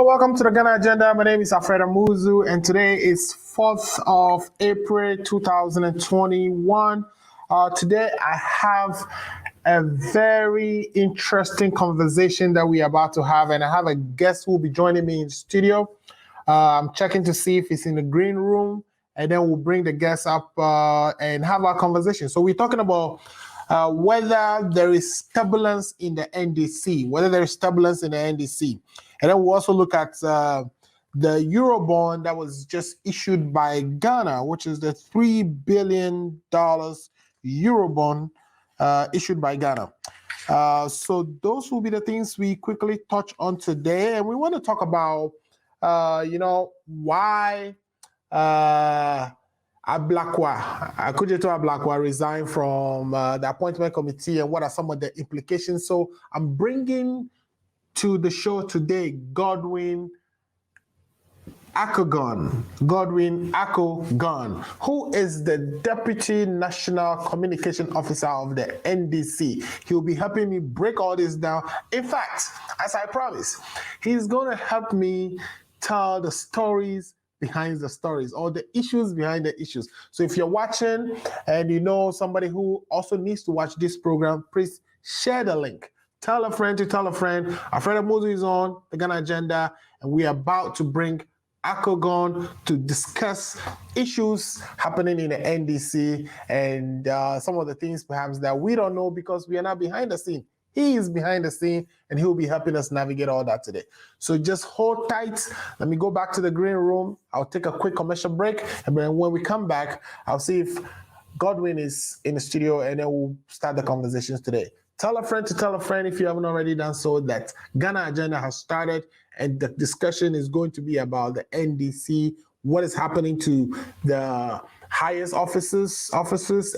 welcome to the Ghana Agenda. My name is Alfred Amuzu, and today is 4th of April 2021. Today I have a very interesting conversation that we are about to have, and I have a guest who will be joining me in the studio. I'm checking to see if he's in the green room, and then we'll bring the guest up and have our conversation. So we're talking about whether there is turbulence in the NDC, And then we'll also look at the Eurobond that was just issued by Ghana, which is the $3 billion Eurobond issued by Ghana. So those will be the things we quickly touch on today. And we want to talk about, why Akujeto Ablakwa resigned from the appointment committee and what are some of the implications. So I'm bringing to the show today Godwin Ako Gunn, who is the Deputy National Communication Officer of the NDC. He'll be helping me break all this down. In fact, as I promised, he's going to help me tell the stories behind the stories, or the issues behind the issues. So if you're watching and you know somebody who also needs to watch this program, please share the link. Tell a friend to tell a friend. Alfred Amuzu is on the Ghana Agenda, and we are about to bring Ako Gunn to discuss issues happening in the NDC and some of the things perhaps that we don't know because we are not behind the scene. He is behind the scene, and he'll be helping us navigate all that today. So just hold tight. Let me go back to the green room. I'll take a quick commercial break, and then when we come back, I'll see if Godwin is in the studio, and then we'll start the conversations today. Tell a friend to tell a friend if you haven't already done so that Ghana Agenda has started, and the discussion is going to be about the NDC, what is happening to the highest offices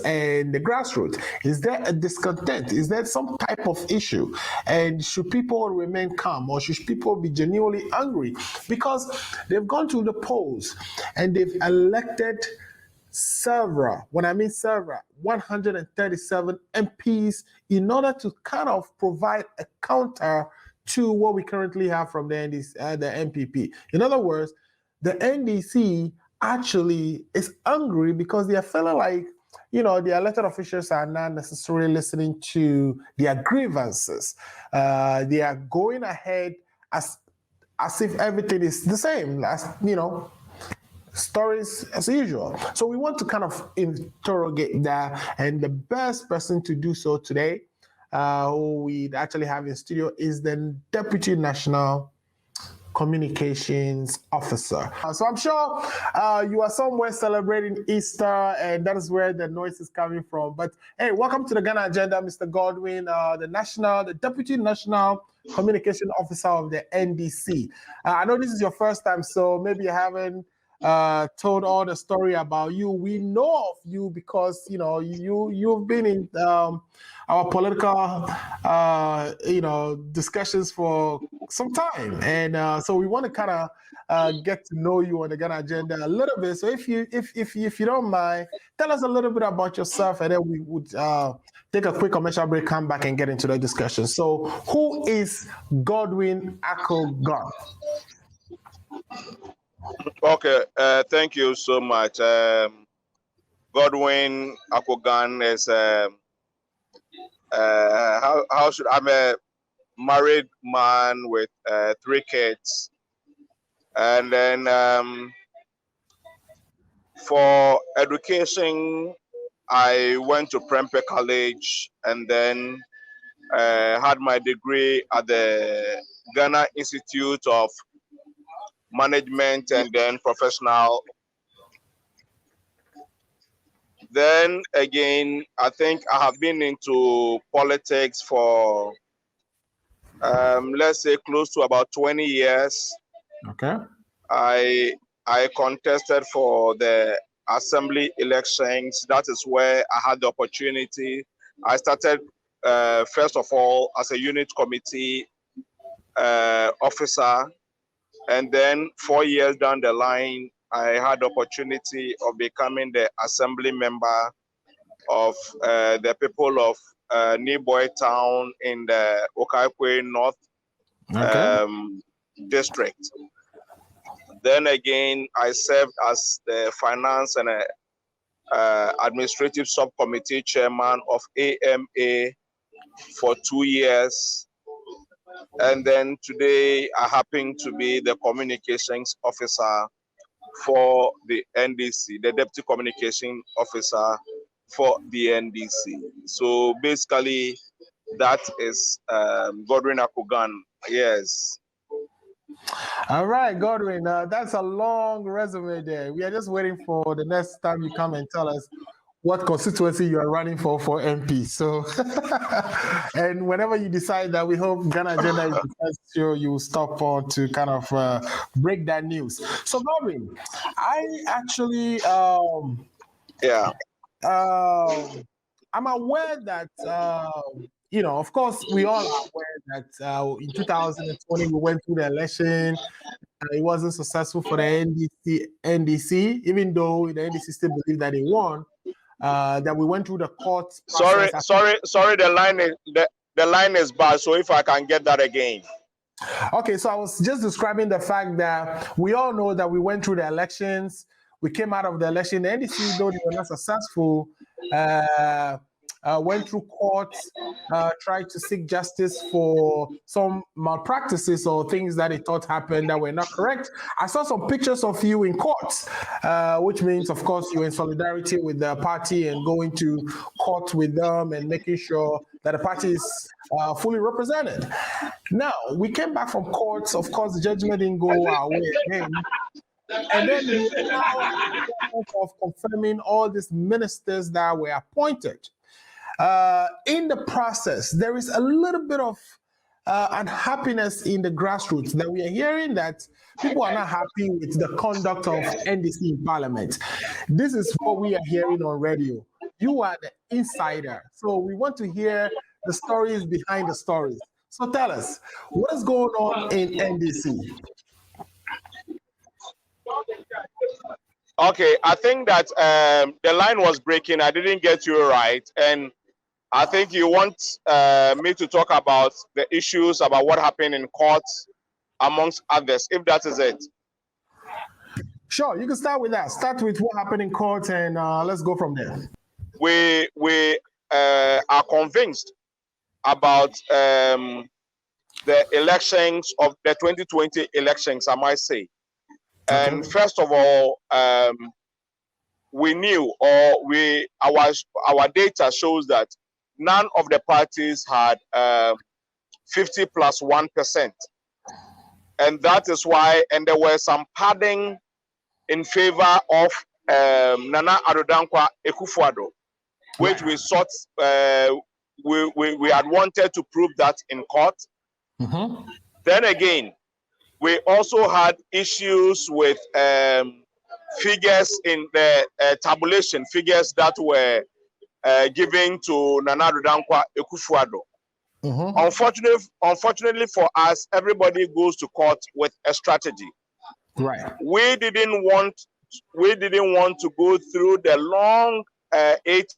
and the grassroots. Is there a discontent? Is there some type of issue? And should people remain calm, or should people be genuinely angry? Because they've gone to the polls and they've elected several 137 MPs in order to kind of provide a counter to what we currently have from the NDC, the MPP. In other words, the NDC actually is angry because they are feeling like, the elected officials are not necessarily listening to their grievances. They are going ahead as if everything is the same, stories as usual. So we want to kind of interrogate that, and the best person to do so today, who we actually have in studio, is the Deputy National Communications Officer. So I'm sure you are somewhere celebrating Easter, and that is where the noise is coming from. But hey, welcome to the Ghana Agenda, Mr. Godwin, the Deputy National Communication Officer of the NDC. I know this is your first time, so maybe you haven't told all the story about you. We know of you because you've been in our political discussions for some time, and so we want to kind of get to know you on the Ghana Agenda a little bit. So if you don't mind, tell us a little bit about yourself, and then we would take a quick commercial break, come back and get into the discussion. So who is Godwin Ako Gunn? Okay, thank you so much. Godwin Ako Gunn is I'm a married man with 3 kids, and then for education, I went to Prempeh College, and then had my degree at the Ghana Institute of Management and then Professional. Then again, I think I have been into politics for let's say close to about 20 years. Okay. I contested for the assembly elections. That is where I had the opportunity. I started first of all as a unit committee officer. And then 4 years down the line, I had the opportunity of becoming the assembly member of the people of Niboy town in the Okaikwe North. Okay. district. Then again, I served as the finance and administrative subcommittee chairman of AMA for 2 years. And then today I happen to be the communications officer for the NDC, the deputy communication officer for the NDC. So basically, that is Godwin Ako Gunn. Yes. All right, Godwin, that's a long resume there. We are just waiting for the next time you come and tell us what constituency you are running for MP. So, and whenever you decide that, we hope Ghana Agenda is the first show you will stop on to kind of break that news. So, Godwin, I actually, I'm aware that, of course, we all are aware that in 2020 we went through the election. It wasn't successful for the NDC, even though the NDC still believe that they won. That we went through the court. Sorry. The line is bad. So if I can get that again. Okay, so I was just describing the fact that we all know that we went through the elections. We came out of the election. The NDC, though they were not successful, went through courts, tried to seek justice for some malpractices or things that they thought happened that were not correct. I saw some pictures of you in court, which means, of course, you're in solidarity with the party and going to court with them and making sure that the party is fully represented. Now, we came back from courts. Of course, the judgment didn't go our way again. And then we now of confirming all these ministers that were appointed. In the process, there is a little bit of unhappiness in the grassroots that we are hearing that people are not happy with the conduct of NDC in Parliament. This is what we are hearing on radio. You are the insider, so we want to hear the stories behind the stories. So tell us, what is going on in NDC? Okay, I think that the line was breaking. I didn't get you right. And I think you want me to talk about the issues about what happened in courts, amongst others, if that is it. Sure, you can start with that. Start with what happened in court and let's go from there. We are convinced about the elections of the 2020 elections, I might say. And first of all, we knew, or our data shows that none of the parties had 50 plus 1%. And that is why, and there were some padding in favor of Nana Addo Dankwa Akufo-Addo, which we sought, we had wanted to prove that in court. Then again, we also had issues with figures in the tabulation, figures that were given to Nana Addo Dankwa Akufo-Addo. Unfortunately for us, everybody goes to court with a strategy. Right. We didn't want to go through the long 8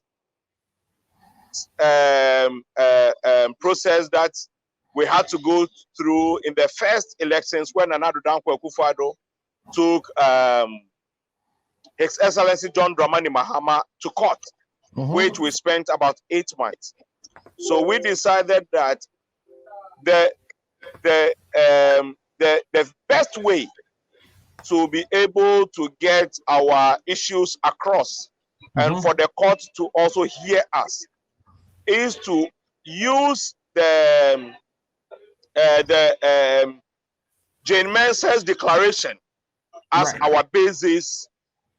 process that we had to go through in the first elections when Nana Addo Dankwa Akufo-Addo took His Excellency John Dramani Mahama to court, which we spent about 8 months. So we decided that the best way to be able to get our issues across and for the court to also hear us is to use the Jane Mensah's declaration as our basis,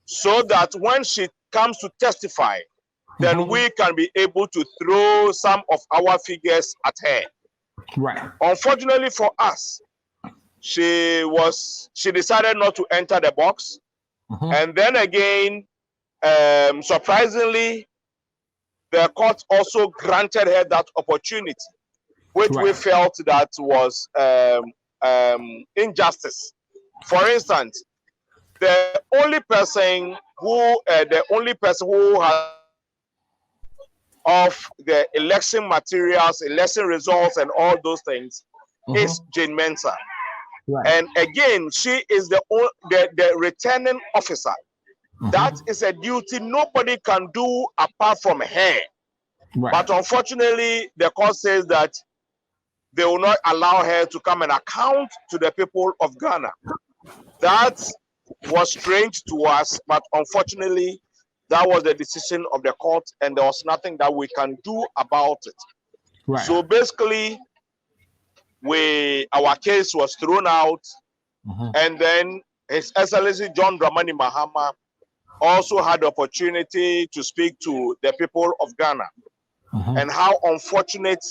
so that when she comes to testify, then we can be able to throw some of our figures at her. Right. Unfortunately for us, she decided not to enter the box. And then again, surprisingly, the court also granted her that opportunity, which we felt that was injustice. For instance, the only person who has of the election materials, election results, and all those things is Jane Mensah. Right. And again, she is the returning officer. That is a duty nobody can do apart from her. Right. But unfortunately, the court says that they will not allow her to come and account to the people of Ghana. That was strange to us, but unfortunately, that was the decision of the court, and there was nothing that we can do about it. Right. So basically, our case was thrown out, and then His Excellency John Dramani Mahama also had the opportunity to speak to the people of Ghana and how unfortunate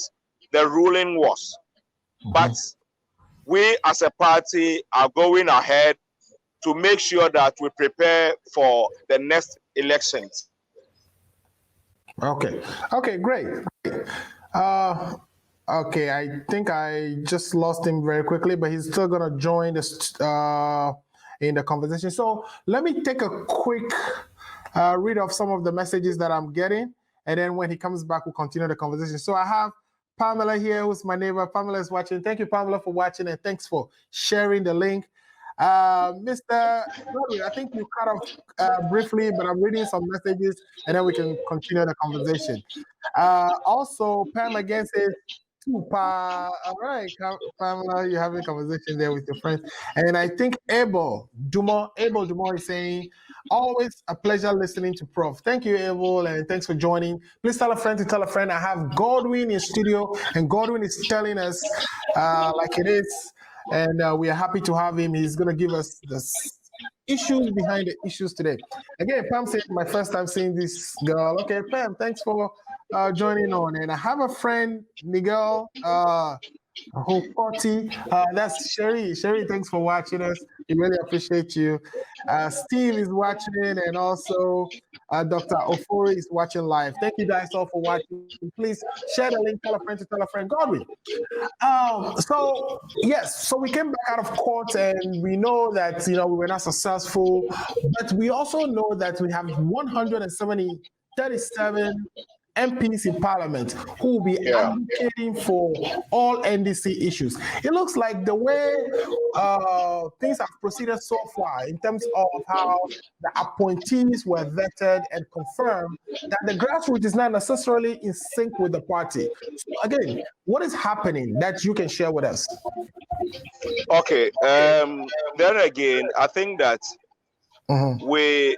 the ruling was. But we as a party are going ahead to make sure that we prepare for the next elections. Okay. Okay, great. Okay, I think I just lost him very quickly, but he's still going to join us in the conversation. So let me take a quick read of some of the messages that I'm getting, and then when he comes back, we'll continue the conversation. So I have Pamela here, who's my neighbor. Pamela is watching. Thank you, Pamela, for watching, and thanks for sharing the link. Mr. Godwin, I think you cut off briefly, but I'm reading some messages, and then we can continue the conversation. Also, Pam again says, Tupa. All right, Pamela, you're having a conversation there with your friends. And I think Abel Dumont is saying, always a pleasure listening to Prof. Thank you, Abel, and thanks for joining. Please tell a friend to tell a friend. I have Godwin in studio, and Godwin is telling us like it is. And we are happy to have him. He's going to give us the issues behind the issues today. Again, Pam said, my first time seeing this girl. Okay, Pam, thanks for joining on. And I have a friend, Miguel Hokoti. That's Sherry. Sherry, thanks for watching us. We really appreciate you. Steve is watching, and also Dr. Ofori is watching live. Thank you guys all for watching. Please share the link, tell a friend to tell a friend. Godwin. So yes, so we came back out of court, and we know that we were not successful, but we also know that we have 137 MPs in Parliament who will be advocating for all NDC issues. It looks like the way things have proceeded so far in terms of how the appointees were vetted and confirmed, that the grassroots is not necessarily in sync with the party. So again, what is happening that you can share with us? Okay. Then again, I think that we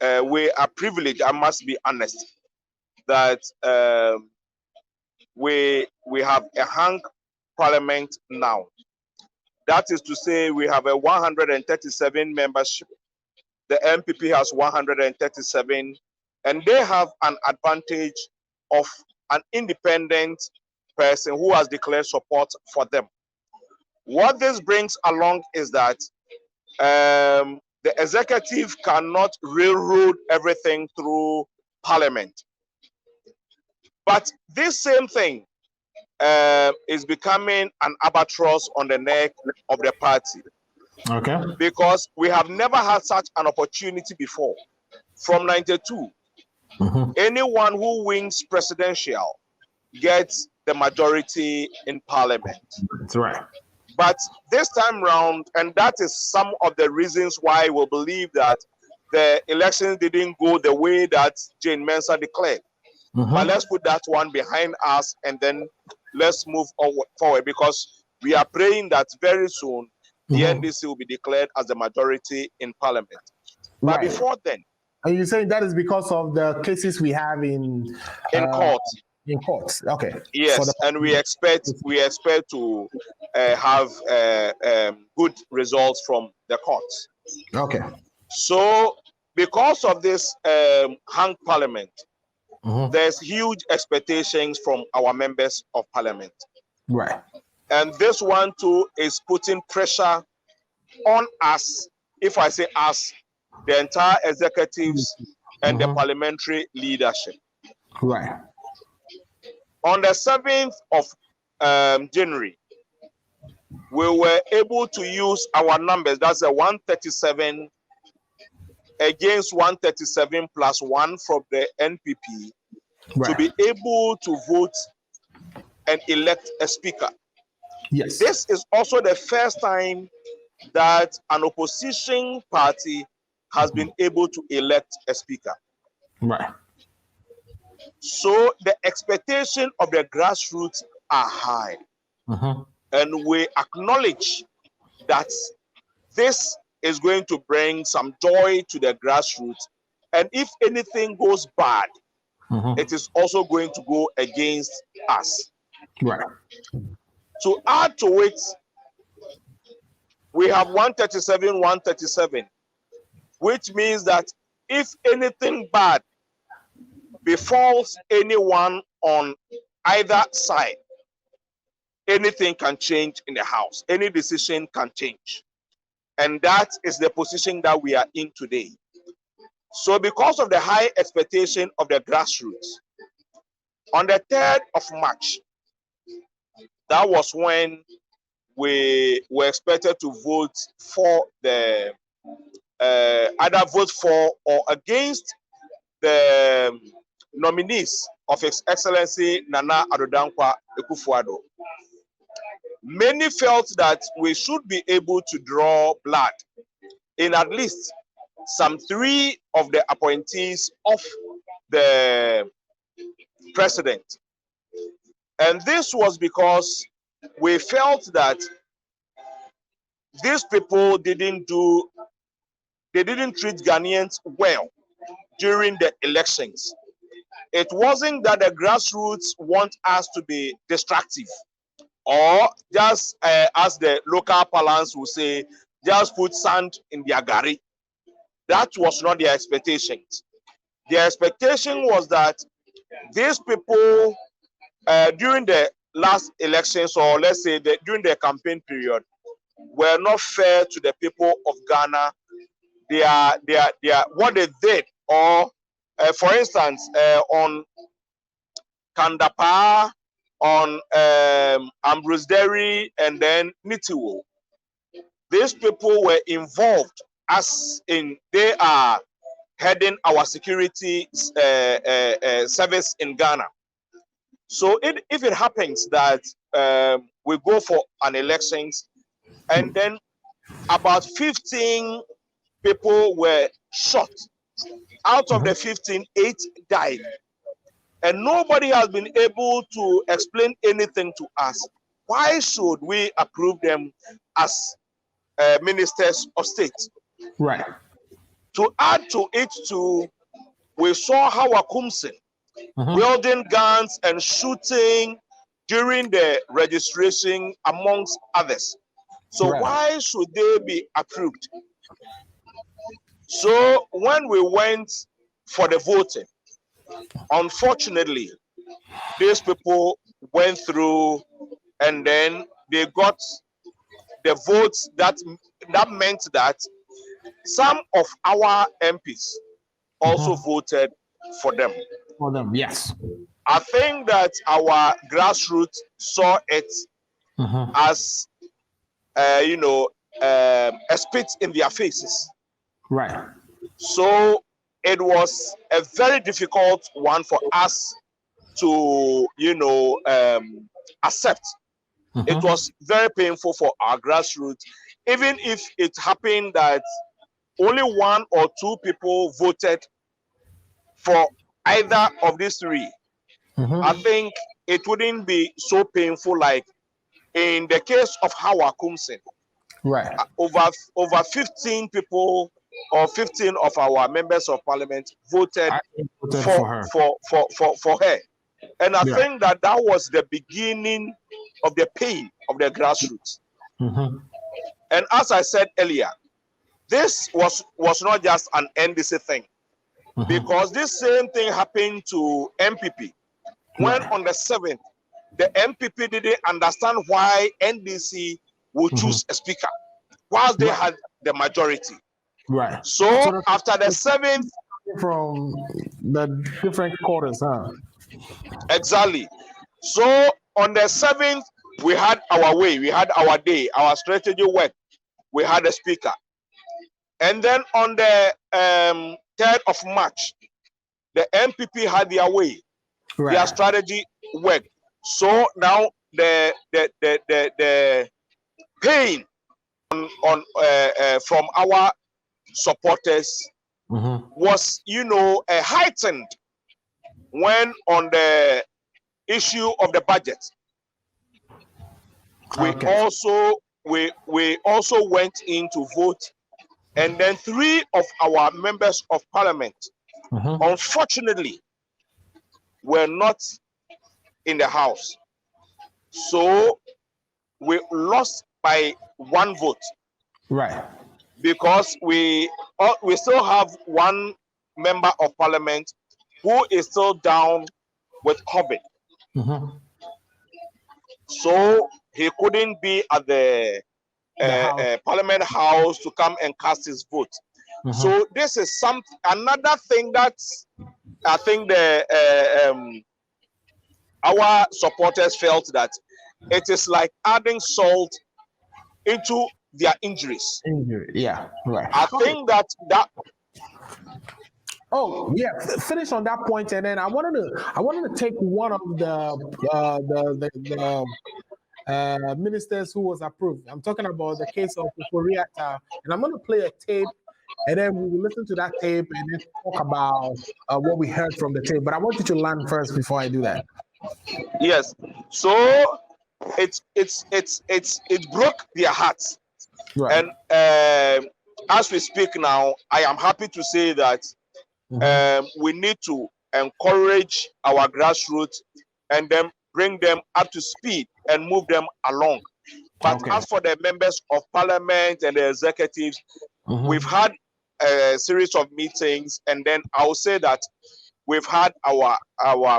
are privileged. I must be honest that we have a hung parliament now. That is to say, we have a 137 membership. The MPP has 137, and they have an advantage of an independent person who has declared support for them. What this brings along is that the executive cannot railroad everything through Parliament. But this same thing is becoming an albatross on the neck of the party. Okay. Because we have never had such an opportunity before. From 92, anyone who wins presidential gets the majority in Parliament. That's right. But this time round, and that is some of the reasons why we believe that the elections didn't go the way that Jane Mensah declared. But let's put that one behind us, and then let's move forward, because we are praying that very soon the NDC will be declared as the majority in Parliament. But before then, are you saying that is because of the cases we have in court? In courts, okay. Yes, and we expect to have good results from the courts. Okay. So, because of this hung Parliament, there's huge expectations from our members of Parliament. Right. And this one too is putting pressure on us. If I say us, the entire executives and the parliamentary leadership. Right. On the 7th of January, we were able to use our numbers. That's a 137 against 137 plus 1 from the NPP to be able to vote and elect a speaker. Yes. This is also the first time that an opposition party has been able to elect a speaker. Right. So the expectation of the grassroots are high. And we acknowledge that this is going to bring some joy to the grassroots. And if anything goes bad, it is also going to go against us. Right. To add to it, we have 137, which means that if anything bad befalls anyone on either side, anything can change in the House. Any decision can change. And that is the position that we are in today. So because of the high expectation of the grassroots, on the 3rd of March, that was when we were expected to vote for the, either vote for or against the nominees of His Excellency Nana Addo Dankwa Akufo-Addo. Many felt that we should be able to draw blood in at least some 3 of the appointees of the president. And this was because we felt that these people didn't treat Ghanaians well during the elections. It wasn't that the grassroots want us to be destructive, or just as the local parlance will say, just put sand in their gari. That was not their expectations. Their expectation was that these people, during the last elections, or let's say during the campaign period, were not fair to the people of Ghana. They are what they did, or for instance, on Kandapa, on Ambrose Derry, and then Nitiwo. These people were involved, as in they are heading our security service in Ghana. So if it happens that we go for an elections, and then about 15 people were shot, out of the 15, 8 died, and nobody has been able to explain anything to us, why should we approve them as ministers of state? Right. To add to it too, we saw how Akumsin wielding guns and shooting during the registration, amongst others. So why should they be approved? So when we went for the voting, unfortunately, these people went through, and then they got the votes that meant that some of our MPs also voted for them. For them, yes. I think that our grassroots saw it as, a spit in their faces. Right. So it was a very difficult one for us to, accept. It was very painful for our grassroots, even if it happened that only 1 or 2 people voted for either of these 3. I think it wouldn't be so painful like in the case of Hawa Kumsin. Right. Over 15 people, or 15 of our members of parliament voted for her. And I think that was the beginning of the pain of the grassroots. And as I said earlier, this was not just an NDC thing, because this same thing happened to MPP. When on the 7th, the MPP didn't understand why NDC would choose a speaker, whilst they had the majority. Right. So after the 7th, from the different quarters, huh? Exactly. So on the 7th, we had our way, we had our day, our strategy work. We had a speaker. And then on the 3rd of March, the MPP had their way, their strategy work. So now the pain from our supporters was, heightened when on the issue of the budget. We also went in to vote, and then 3 of our members of parliament, unfortunately, were not in the house. So we lost by 1 vote. Right. Because we still have 1 member of parliament who is still down with COVID. So he couldn't be at the Parliament House to come and cast his vote. So this is another thing that I think our supporters felt that it is like adding salt into their injuries. Yeah, right. I think that. Oh yeah, finish on that point, and then I wanted to take one of the ministers who was approved. I'm talking about the case of Koreata, and I'm going to play a tape, and then we will listen to that tape and then talk about what we heard from the tape. But I want you to land first before I do that. Yes. So it broke their hearts, right. And as we speak now, I am happy to say that we need to encourage our grassroots and then bring them up to speed and move them along. But as for the members of parliament and the executives, we've had a series of meetings, and then I'll say that we've had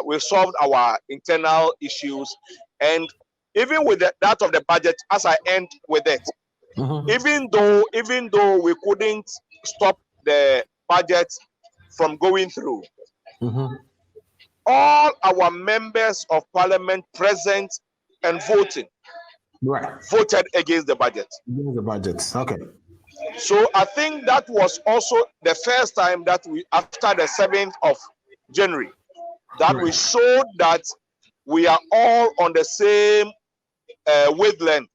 we've solved our internal issues, and even with that of the budget, as I end with it, even though we couldn't stop the budget from going through, all our members of parliament present and voting voted against the budget. Against the budget, okay. So I think that was also the first time that we, after the 7th of January, that we showed that we are all on the same wavelength.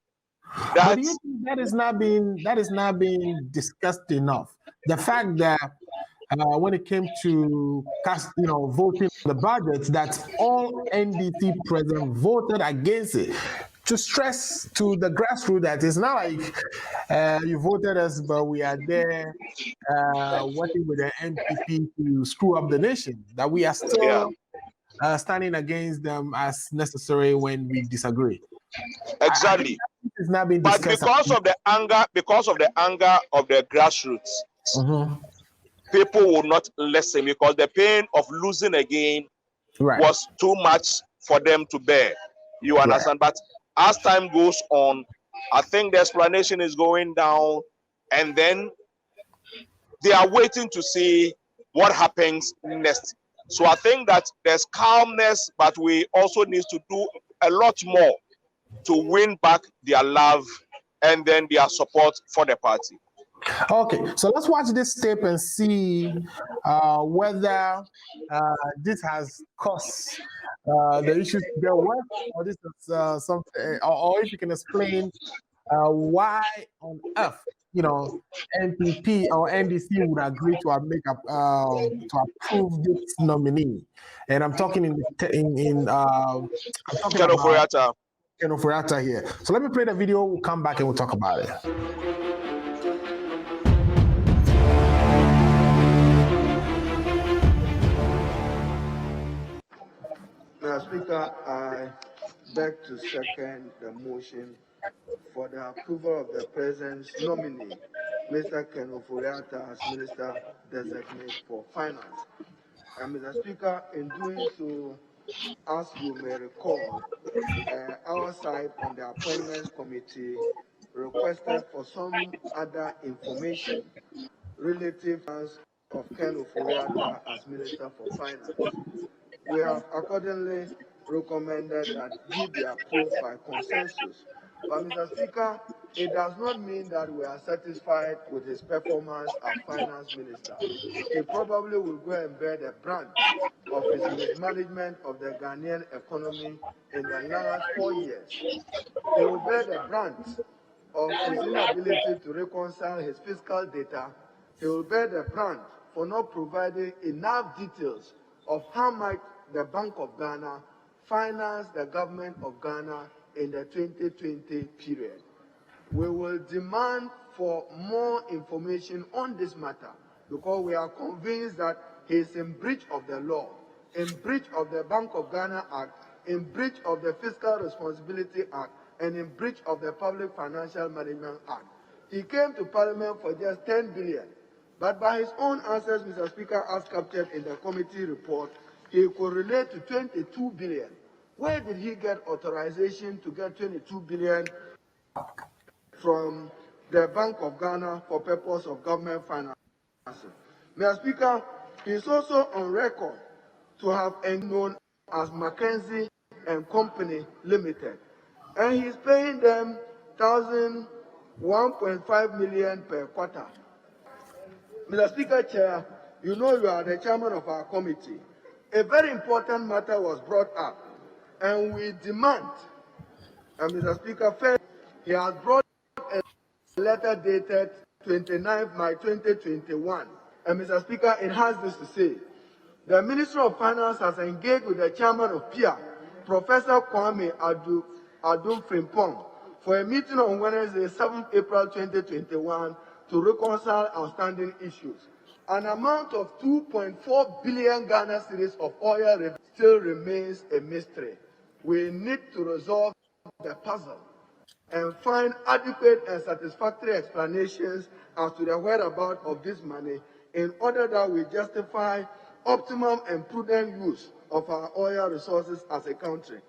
But do you think that is not being discussed enough? The fact that when it came to voting the budget, that all NDC president voted against it. To stress to the grassroots that it's not like you voted us, but we are there working with the MPP to screw up the nation. That we are still standing against them as necessary when we disagree. Exactly. It's not being but discussed. because of the anger of the grassroots, people will not listen because the pain of losing again was too much for them to bear. You understand? But as time goes on, I think the explanation is going down, and then they are waiting to see what happens next. So I think that there's calmness, but we also need to do a lot more to win back their love and then their support for the party. Okay, so let's watch this tape and see whether this has caused the issues to get worse, or this is something, or if you can explain why on earth, NPP or NDC would agree to to approve this nominee. And I'm talking Kenoforiata here. So let me play the video. We'll come back and we'll talk about it. Mr. Speaker, I beg to second the motion for the approval of the President's nominee, Mr. Kenoforiata, as Minister Designate for Finance. And Mr. Speaker, in doing so, as you may recall, our side on the Appointments Committee requested for some other information relative of Kenoforiata as Minister for Finance. We have accordingly recommended that he be approved by consensus. But Mr. Speaker, it does not mean that we are satisfied with his performance as finance minister. He probably will go and bear the brunt of his mismanagement of the Ghanaian economy in the last 4 years. He will bear the brunt of his inability to reconcile his fiscal data. He will bear the brunt for not providing enough details of how much the Bank of Ghana financed the government of Ghana in the 2020 period. We will demand for more information on this matter because we are convinced that he is in breach of the law, in breach of the Bank of Ghana Act, in breach of the Fiscal Responsibility Act, and in breach of the Public Financial Management Act. He came to Parliament for just 10 billion, but by his own answers, Mr. Speaker, as captured in the committee report, he could relate to 22 billion. Where did he get authorization to get 22 billion from the Bank of Ghana for purpose of government financing? Mr. Speaker, he is also on record to have been known as Mackenzie and Company Limited, and he is paying them 1.5 million per quarter. Mr. Speaker, Chair, you know you are the chairman of our committee. A very important matter was brought up, and we demand, and Mr. Speaker, first, he has brought a letter dated 29th May 2021, and Mr. Speaker, it has this to say: the Ministry of Finance has engaged with the chairman of PIA, Professor Kwame Adum-Frimpong, for a meeting on Wednesday, 7th April 2021, to reconcile outstanding issues. An amount of 2.4 billion Ghana cedis of oil revenue still remains a mystery. We need to resolve the puzzle and find adequate and satisfactory explanations as to the whereabouts of this money in order that we justify optimum and prudent use of our oil resources as a country.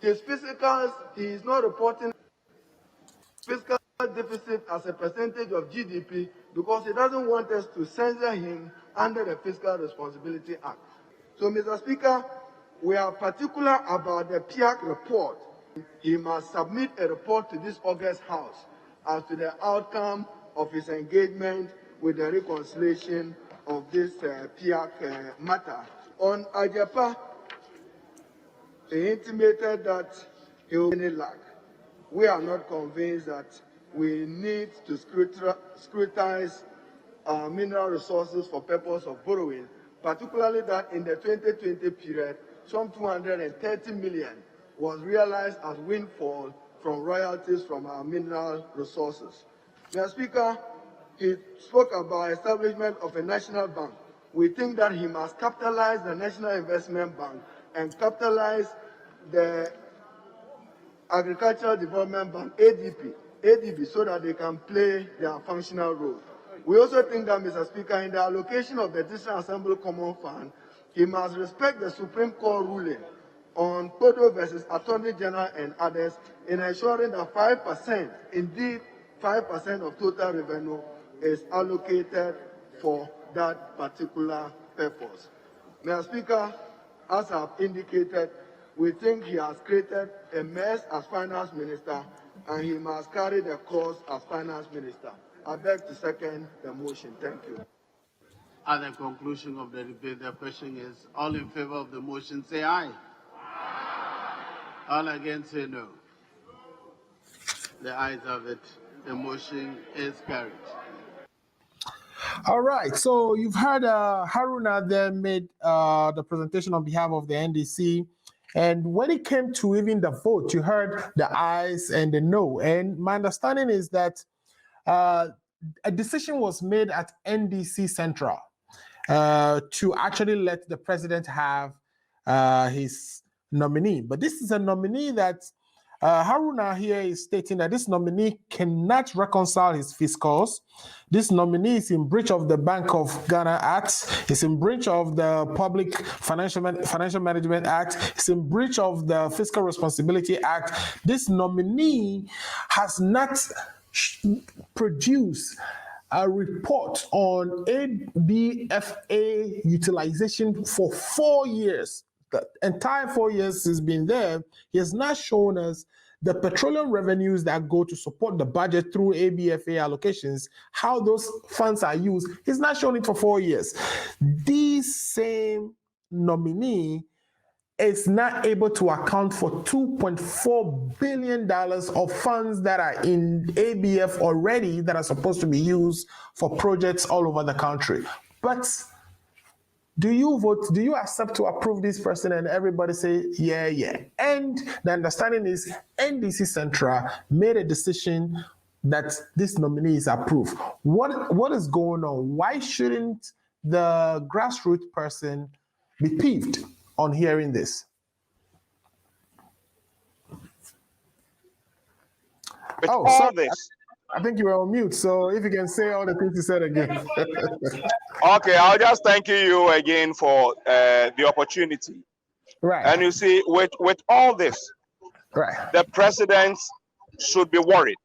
His physicals, he is not reporting fiscal deficit as a percentage of GDP because he doesn't want us to censor him under the Fiscal Responsibility Act. So, Mr. Speaker, we are particular about the PIAC report. He must submit a report to this August House as to the outcome of his engagement with the reconciliation of this PIAC matter. On Ajapa, he intimated that he will be lack. We are not convinced that we need to scrutinize our mineral resources for purpose of borrowing, particularly that in the 2020 period, some 230 million was realized as windfall from royalties from our mineral resources. Mr. Speaker, he spoke about establishment of a national bank. We think that he must capitalize the National Investment Bank and capitalize the Agricultural Development Bank, ADB, so that they can play their functional role. We also think that, Mr. Speaker, in the allocation of the District Assembly Common Fund, he must respect the Supreme Court ruling on Kodo versus Attorney General and others in ensuring that 5%, indeed 5% of total revenue is allocated for that particular purpose. Mr. Speaker, as I've indicated, we think he has created a mess as finance minister and he must carry the cross as finance minister. I beg to second the motion. Thank you. At the conclusion of the debate, the question is, all in favor of the motion, say aye. All against, say no. The ayes have it. The motion is carried. All right, so you've heard Haruna there made the presentation on behalf of the NDC. And when it came to even the vote, you heard the ayes and the no. And my understanding is that a decision was made at NDC Central to actually let the president have his nominee. But this is a nominee that Haruna here is stating that this nominee cannot reconcile his fiscals. This nominee is in breach of the Bank of Ghana Act. It's in breach of the Public Financial Management Act. It's in breach of the Fiscal Responsibility Act. This nominee has not produced a report on ABFA utilization for 4 years. The entire 4 years he's been there, he has not shown us the petroleum revenues that go to support the budget through ABFA allocations, how those funds are used. He's not shown it for 4 years. This same nominee is not able to account for $2.4 billion of funds that are in ABF already that are supposed to be used for projects all over the country. But do you vote, do you accept to approve this person? And everybody say, yeah, yeah. And the understanding is NDC Central made a decision that this nominee is approved. What is going on? Why shouldn't the grassroots person be peeved on hearing this? This. I think you were on mute, so if you can say all the things you said again. Okay, I'll just thank you again for the opportunity. Right. And you see, with all this, right, the president should be worried.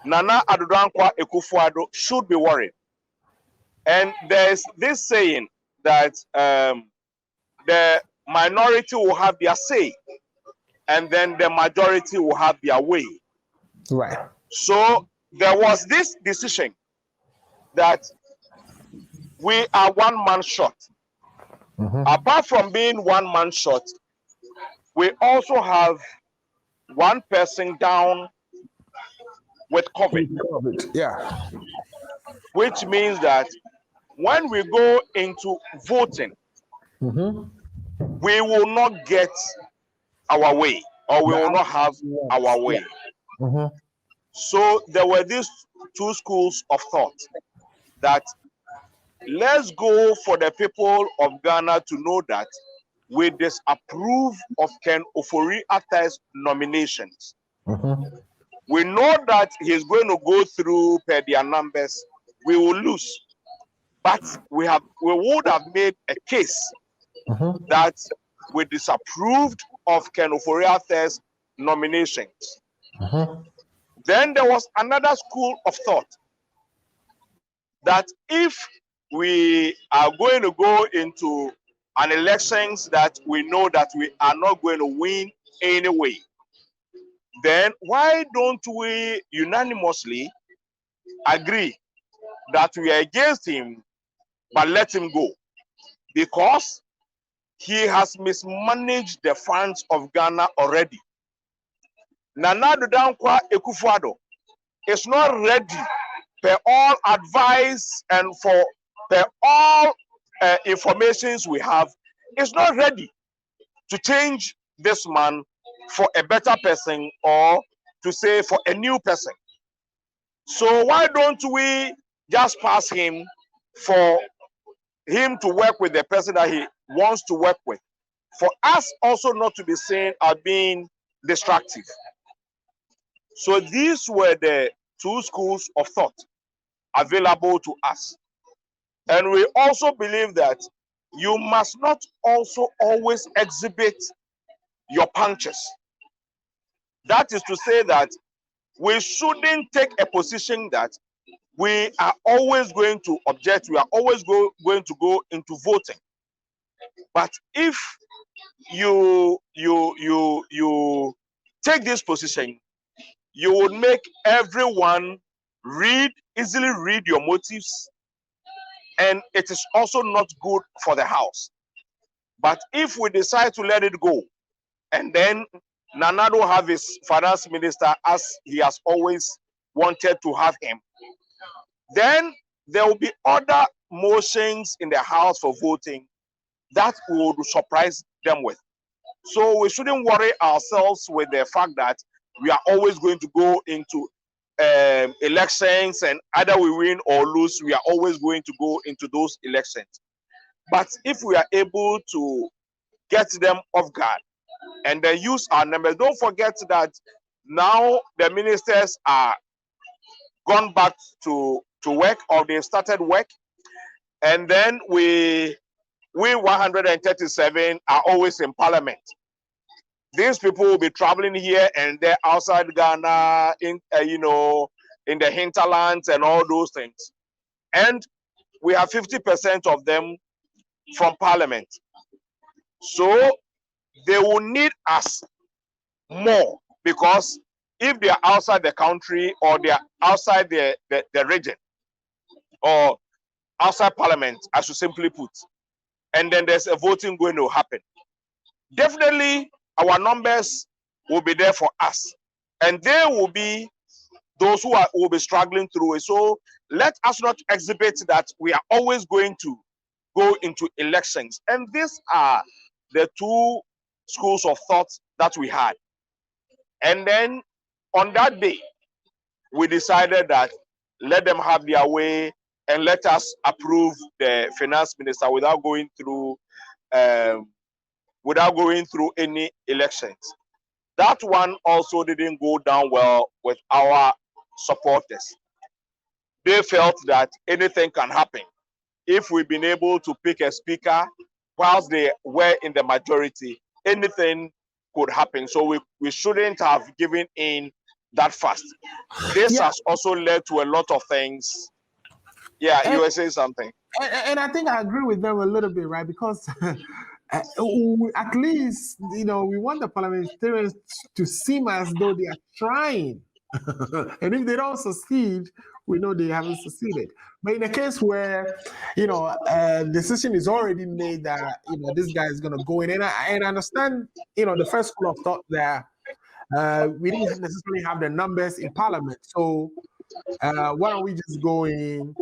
Nana Addo Dankwa Akufo-Addo should be worried. And there's this saying that the minority will have their say, and then the majority will have their way. Right. So there was this decision that we are one man short. Mm-hmm. Apart from being one man short, we also have one person down with COVID. Yeah. Which means that when we go into voting, mm-hmm, we will not get our way, or we will not have our way. Yeah. Mm-hmm. So there were these two schools of thought that let's go for the people of Ghana to know that we disapprove of Ken Ofori-Attah's nominations. Mm-hmm. We know that he's going to go through per their numbers. We will lose, but we would have made a case, mm-hmm, that we disapproved of Ken Ofori-Attah's nominations. Mm-hmm. Then there was another school of thought that if we are going to go into an elections that we know that we are not going to win anyway, then why don't we unanimously agree that we are against him, but let him go? Because he has mismanaged the funds of Ghana already. Nana Addo Dankwa Akufo-Addo is not ready per all advice and for per all informations we have, is not ready to change this man for a better person, or to say for a new person. So why don't we just pass him for him to work with the person that he wants to work with, for us also not to be seen as being destructive? So these were the two schools of thought available to us. And we also believe that you must not also always exhibit your punches. That is to say that we shouldn't take a position that we are always going to object, we are always going to go into voting. But if you take this position, you would make everyone easily read your motives, and it is also not good for the house. But if we decide to let it go, and then Nana will have his finance minister as he has always wanted to have him, then there will be other motions in the house for voting that would surprise them with. So we shouldn't worry ourselves with the fact that we are always going to go into elections, and either we win or lose, we are always going to go into those elections. But if we are able to get them off guard and then use our numbers, don't forget that now the ministers are gone back to work, or they started work, and then we 137 are always in parliament. These people will be traveling here and there outside Ghana, in in the hinterlands and all those things. And we have 50% of them from parliament. So they will need us more because if they are outside the country or they are outside the region or outside parliament, I should simply put, and then there's a voting going to happen, definitely our numbers will be there for us, and they will be those who will be struggling through it. So let us not exhibit that we are always going to go into elections. And these are the two schools of thought that we had. And then on that day, we decided that let them have their way and let us approve the finance minister without going through any elections. That one also didn't go down well with our supporters. They felt that anything can happen. If we've been able to pick a speaker whilst they were in the majority, anything could happen. So we shouldn't have given in that fast. This has also led to a lot of things. Yeah, you were saying something. And I think I agree with them a little bit, right? Because at least, we want the parliamentarians to seem as though they are trying. And if they don't succeed, we know they haven't succeeded. But in a case where, a decision is already made that, this guy is going to go in, and I understand, the first school of thought there, we didn't necessarily have the numbers in parliament. So why don't we just go in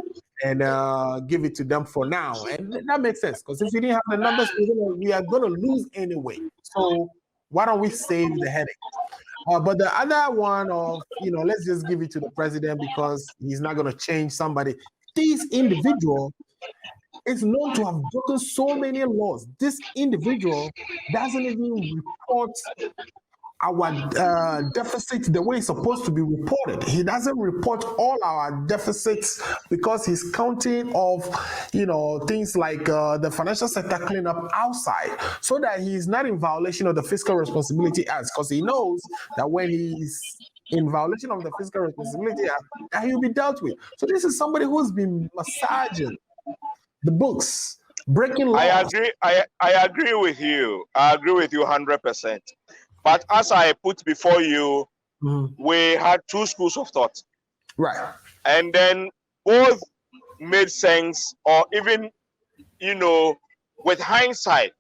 and give it to them for now? And that makes sense, because if we didn't have the numbers, we are going to lose anyway. So why don't we save the headache? But the other one of, let's just give it to the president because he's not going to change somebody. This individual is known to have broken so many laws. This individual doesn't even report our deficits the way it's supposed to be reported. He doesn't report all our deficits because he's counting of, things like the financial sector cleanup outside, so that he's not in violation of the Fiscal Responsibility Act, because he knows that when he's in violation of the Fiscal Responsibility Act, that he'll be dealt with. So this is somebody who's been massaging the books, breaking laws. I agree with you. I agree with you 100%. But as I put before you, we had two schools of thought. Right. And then both made sense, or even, with hindsight,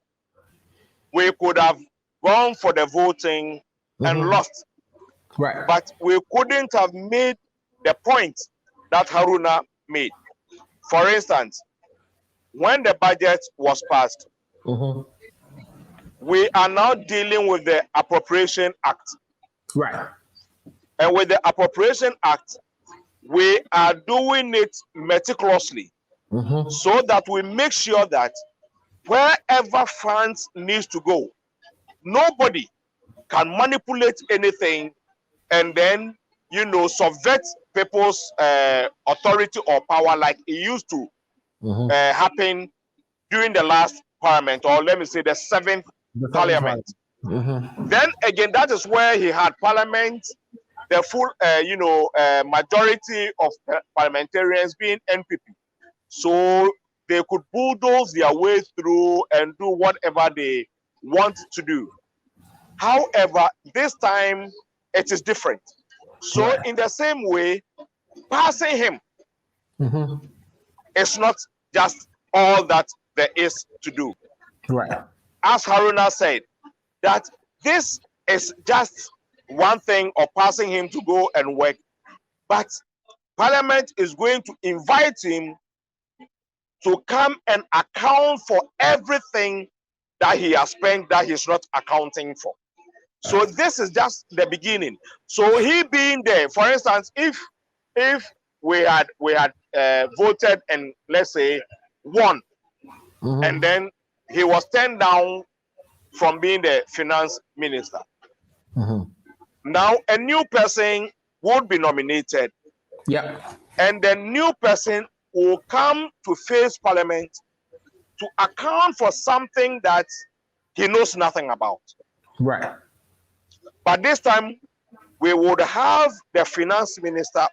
we could have gone for the voting and lost. Right. But we couldn't have made the point that Haruna made. For instance, when the budget was passed, we are now dealing with the Appropriation Act. Right. And with the Appropriation Act, we are doing it meticulously so that we make sure that wherever funds needs to go, nobody can manipulate anything and then, subvert people's authority or power like it used to happen during the last parliament, or let me say the seventh parliament. Then again, that is where he had parliament, the full, majority of parliamentarians being NPP. So they could bulldoze their way through and do whatever they want to do. However, this time it is different. So in the same way, passing him is not just all that there is to do. Right. As Haruna said, that this is just one thing of passing him to go and work, but Parliament is going to invite him to come and account for everything that he has spent that he's not accounting for. So this is just the beginning. So he being there, for instance, if we had voted and let's say won, and then he was turned down from being the finance minister. Now a new person would be nominated. Yeah. And the new person will come to face Parliament to account for something that he knows nothing about. Right. But this time, we would have the finance minister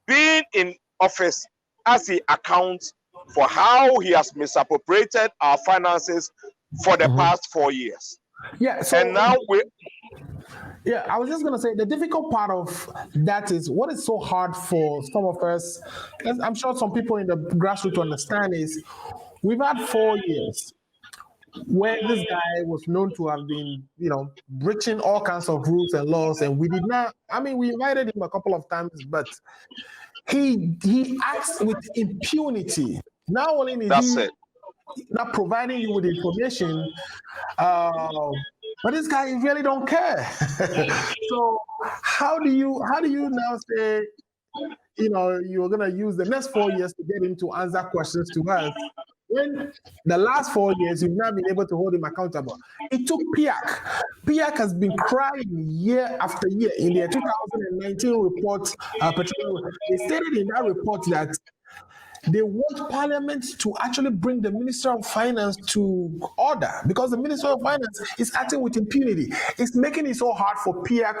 being in office as he accounts for how he has misappropriated our finances for the past 4 years. Yeah. So, and now Yeah, I was just going to say the difficult part of that is what is so hard for some of us, and I'm sure some people in the grassroots understand, is we've had 4 years where this guy was known to have been, breaching all kinds of rules and laws, and we did not. I mean, we invited him a couple of times, but he acts with impunity. Not only is That's he it. not providing you with information, but this guy really don't care. So how do you now say, you're gonna use the next 4 years to get him to answer questions to us when the last 4 years you've not been able to hold him accountable? It took PIAC. PIAC has been crying year after year. In their 2019 report, they stated in that report that they want Parliament to actually bring the Minister of Finance to order, because the Minister of Finance is acting with impunity. It's making it so hard for PIAC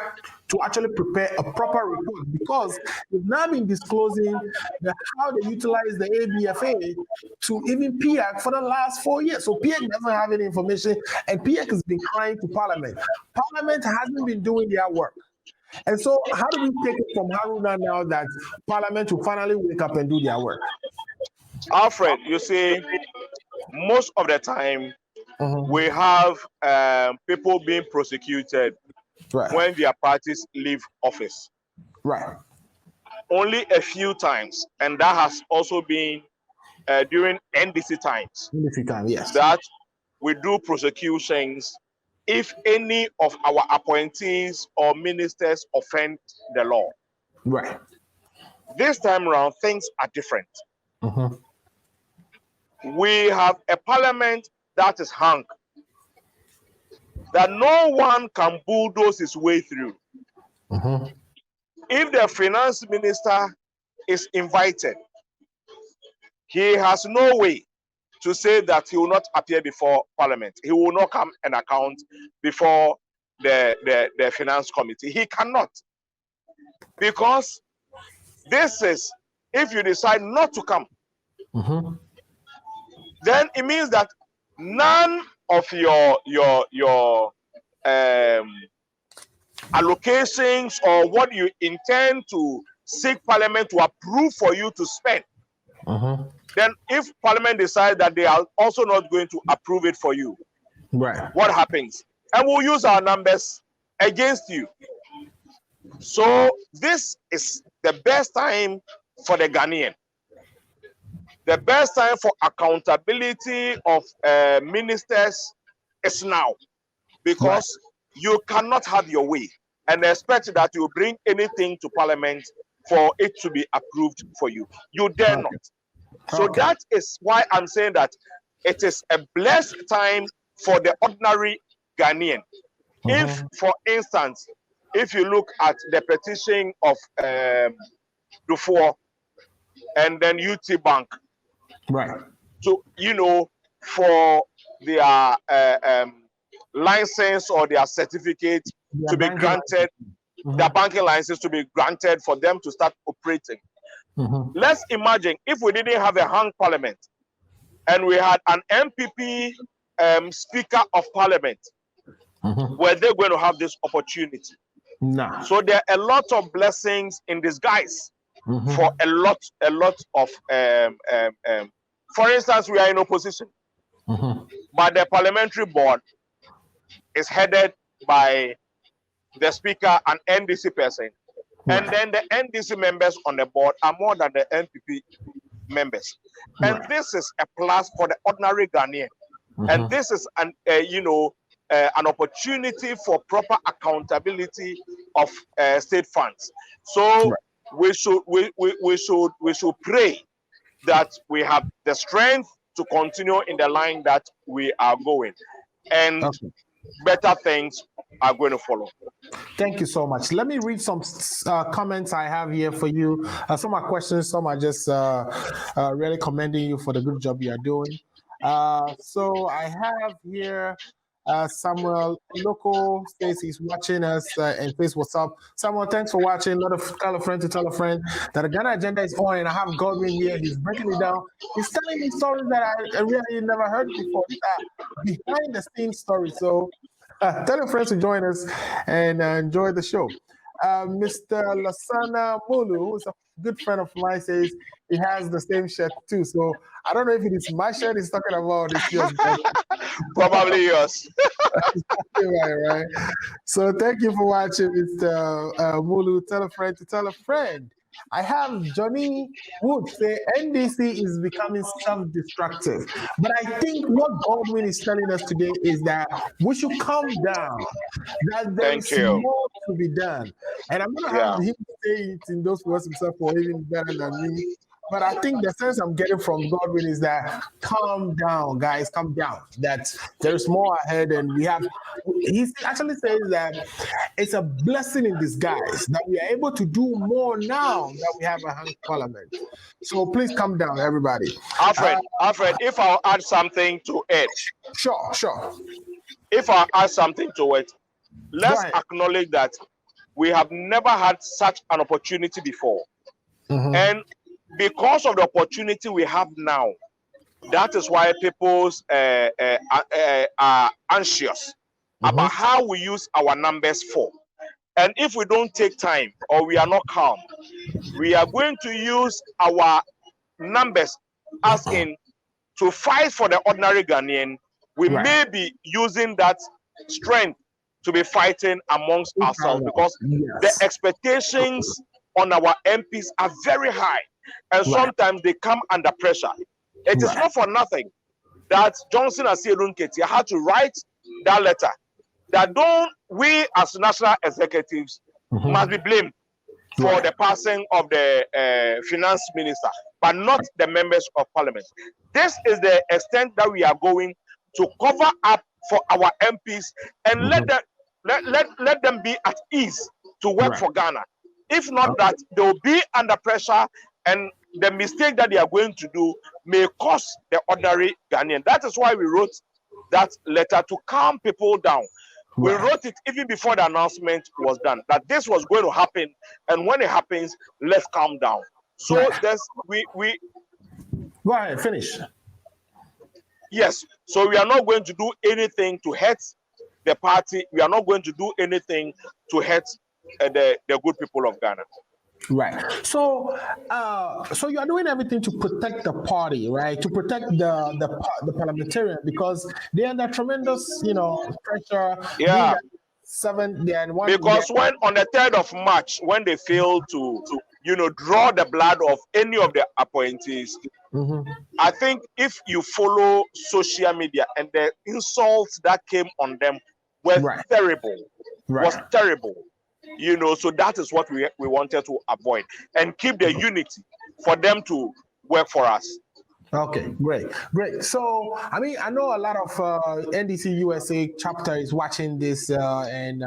to actually prepare a proper report, because they've now been disclosing how they utilize the ABFA to even PIAC for the last 4 years. So PIAC doesn't have any information, and PIAC has been crying to Parliament. Parliament hasn't been doing their work. And so how do we take it from Haruna now that Parliament will finally wake up and do their work? Alfred, you see, most of the time we have people being prosecuted when their parties leave office. Right. Only a few times, and that has also been during NDC times. NDC time, yes. That we do prosecutions if any of our appointees or ministers offend the law. Right. This time around, things are different. We have a parliament that is hung, that no one can bulldoze his way through. If the finance minister is invited, he has no way to say that he will not appear before Parliament. He will not come and account before the finance committee. He cannot. Because this is, if you decide not to come, then it means that none of your allocations or what you intend to seek Parliament to approve for you to spend, then if Parliament decides that they are also not going to approve it for you, what happens? And we'll use our numbers against you. So this is the best time for the Ghanaian. The best time for accountability of ministers is now, because you cannot have your way and expect that you bring anything to Parliament for it to be approved for you. You dare not. So that is why I'm saying that it is a blessed time for the ordinary Ghanaian. If, for instance, if you look at the petition of Dufour and then UT Bank, so for their license or their certificate to be granted, their banking license to be granted for them to start operating. Let's imagine if we didn't have a hung parliament and we had an MPP Speaker of Parliament, were they going to have this opportunity? No. So there are a lot of blessings in disguise for a lot of for instance, we are in opposition, but the parliamentary board is headed by the Speaker, an NDC person, and then the NDC members on the board are more than the NPP members. And this is a plus for the ordinary Ghanaian. And this is an opportunity for proper accountability of state funds. So we should pray that we have the strength to continue in the line that we are going, and better things are going to follow. Thank you so much. Let me read some comments I have here for you. Some are questions, some are just really commending you for the good job you are doing. So I have here Samuel Loco says he's watching us and says, what's up? Samuel, thanks for watching. Tell a friend to tell a friend that the Ghana agenda is on, and I have Godwin here. He's breaking it down. He's telling me stories that I really never heard before. Behind the scenes stories. So Tell your friends to join us and enjoy the show. Mr. Lasana Mulu, who's a good friend of mine, says he has the same shirt too. So I don't know if it is my shirt he's talking about, it's yours. Probably yours. right. So thank you for watching, Mr. Mulu. Tell a friend to tell a friend. I have Johnny Wood say NDC is becoming self-destructive. But I think what Godwin is telling us today is that we should calm down, that there's more to be done. And I'm going to have him say it in those words himself or even better than me. But I think the sense I'm getting from Godwin is that calm down, guys, calm down. That there's more ahead, and we have. He actually says that it's a blessing in disguise that we are able to do more now that we have a hung parliament. So please calm down, everybody. Alfred, if I'll add something to it. Sure. If I'll add something to it, let's acknowledge that we have never had such an opportunity before, and because of the opportunity we have now, that is why people are anxious about how we use our numbers for. And if we don't take time or we are not calm, we are going to use our numbers as in to fight for the ordinary Ghanaian. We may be using that strength to be fighting amongst ourselves because the expectations on our MPs are very high. And sometimes they come under pressure. It is not for nothing that Johnson and Nketiah had to write that letter. That we as national executives must be blamed for the passing of the finance minister, but not the members of parliament. This is the extent that we are going to cover up for our MPs and let them be at ease to work for Ghana. If not that, they will be under pressure, and the mistake that they are going to do may cost the ordinary Ghanaian. That is why we wrote that letter to calm people down. We wrote it even before the announcement was done, that this was going to happen, and when it happens, let's calm down. So we go ahead, finish. Yes. So we are not going to do anything to hurt the party. We are not going to do anything to hurt the good people of Ghana. Right. So you are doing everything to protect the party, right? To protect the parliamentarian, because they are under tremendous, pressure. Yeah. Because when on the 3rd of March, when they failed to draw the blood of any of the appointees, I think if you follow social media, and the insults that came on them were terrible. Was terrible. So that is what we wanted to avoid and keep the unity for them to work for us. Okay, great. So, I know a lot of NDC USA chapter is watching this, and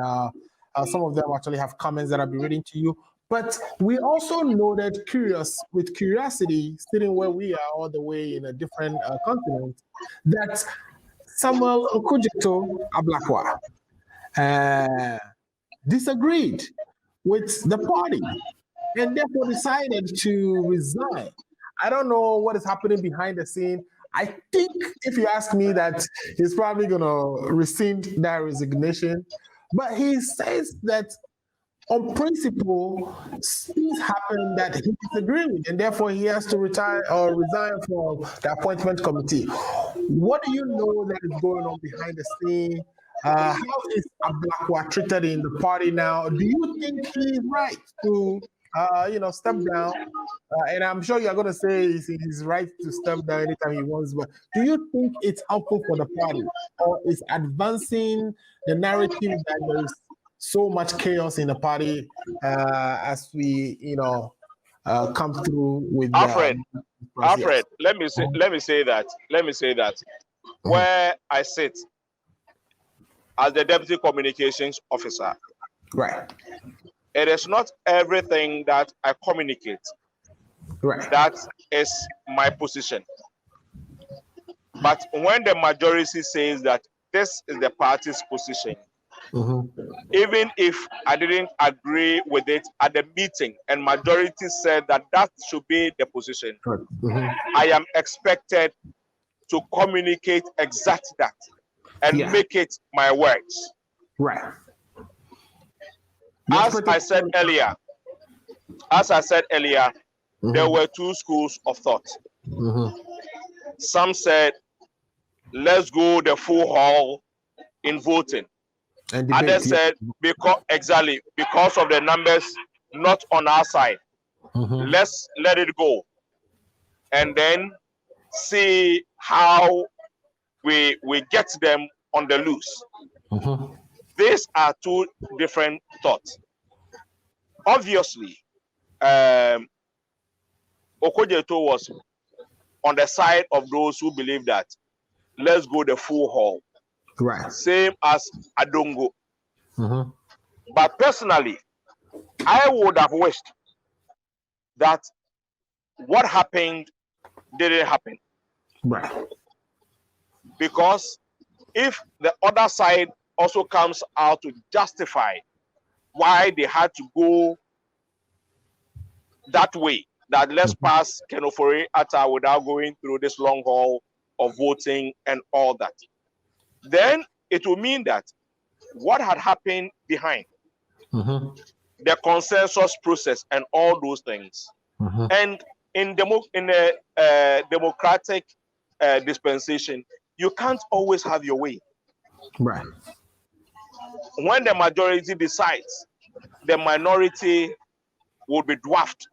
some of them actually have comments that I'll be reading to you. But we also know that with curiosity, sitting where we are all the way in a different continent, that Samuel Okudzeto Ablakwa disagreed with the party and therefore decided to resign. I don't know what is happening behind the scene. I think, if you ask me, that he's probably going to rescind that resignation. But he says that on principle, things happen that he disagreed, and therefore he has to retire or resign from the appointment committee. What do you know that is going on behind the scene? How is Ablakwa treated in the party now? Do you think he's right to, step down? And I'm sure you're going to say he's right to step down anytime he wants. But do you think it's helpful for the party, or is advancing the narrative that there is so much chaos in the party as we, come through with Alfred, let me say that where I sit as the Deputy Communications Officer, it is not everything that I communicate that is my position. But when the majority says that this is the party's position, even if I didn't agree with it at the meeting and majority said that should be the position, I am expected to communicate exactly that and make it my words. Right. As I said earlier, there were two schools of thought. Some said, let's go the full haul in voting. And debate, Others said, because of the numbers not on our side, let's let it go and then see how we get them on the loose. These are two different thoughts. Obviously, Okojeto was on the side of those who believe that let's go the full haul. Right. Same as Adongo. But personally, I would have wished that what happened didn't happen. Right. Because if the other side also comes out to justify why they had to go that way, that let's pass Kenofori Atta without going through this long haul of voting and all that, then it will mean that what had happened behind the consensus process and all those things, and in a democratic dispensation, you can't always have your way. Right. When the majority decides, the minority will be dwarfed.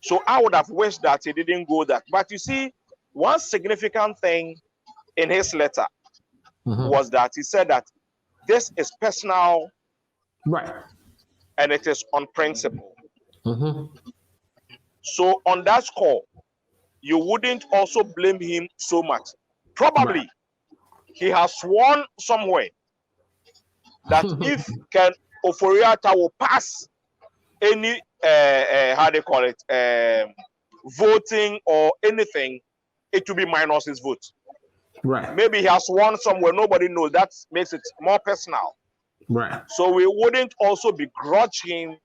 So I would have wished that he didn't go that. But you see, one significant thing in his letter was that he said that this is personal, right, and it is on principle. So on that score, you wouldn't also blame him so much. Probably he has sworn somewhere that if Ken Ofori-Atta will pass any how they call it, voting or anything, it will be minus his vote. Right. Maybe he has won somewhere, nobody knows. That makes it more personal. Right. So we wouldn't also begrudge him,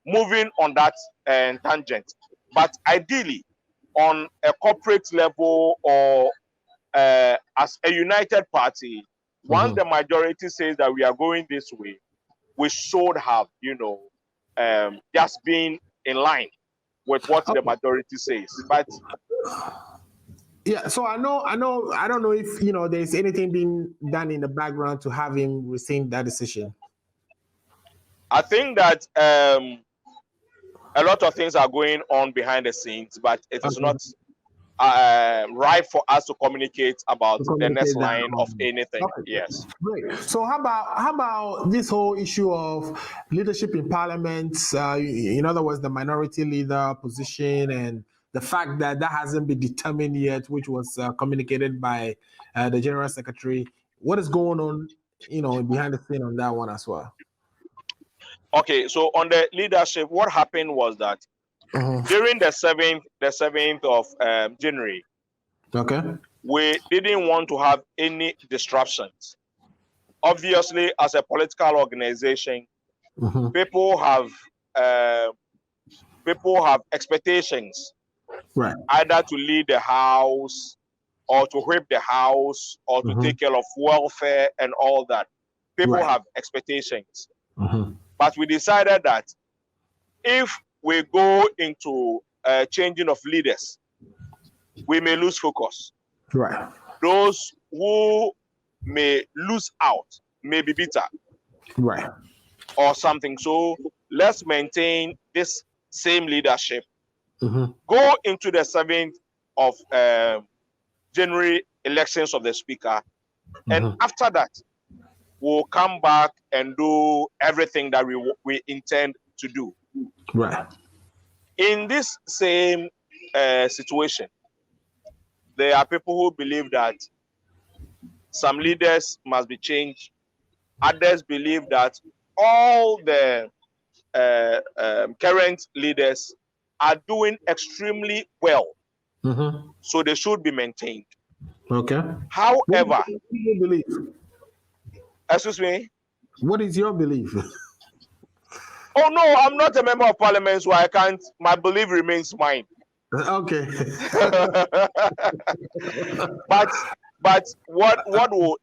moving on that tangent. But ideally, on a corporate level or as a united party, once the majority says that we are going this way, we should have, just been in line with what the majority says. But yeah, so I don't know if there's anything being done in the background to have him rescind that decision. I think that a lot of things are going on behind the scenes, but it is not right for us to communicate about the next line of anything. Yes. Great. So how about this whole issue of leadership in parliament? In other words, the minority leader position and the fact that hasn't been determined yet, which was communicated by the General Secretary. What is going on, behind the scene on that one as well? Okay, so on the leadership, what happened was that during the 7th of January, we didn't want to have any disruptions. Obviously, as a political organization, people have expectations, right? Either to lead the house, or to whip the house, or to take care of welfare and all that. People have expectations. But we decided that if we go into changing of leaders, we may lose focus. Right. Those who may lose out may be bitter. Right. Or something. So let's maintain this same leadership. Go into the 7th of January elections of the speaker. And after that, we'll come back and do everything that we intend to do. Right. In this same situation, there are people who believe that some leaders must be changed. Others believe that all the current leaders are doing extremely well. So they should be maintained. Okay. However, what do you believe? Excuse me? What is your belief? Oh no, I'm not a member of parliament, so I can't. My belief remains mine. Okay. But But what will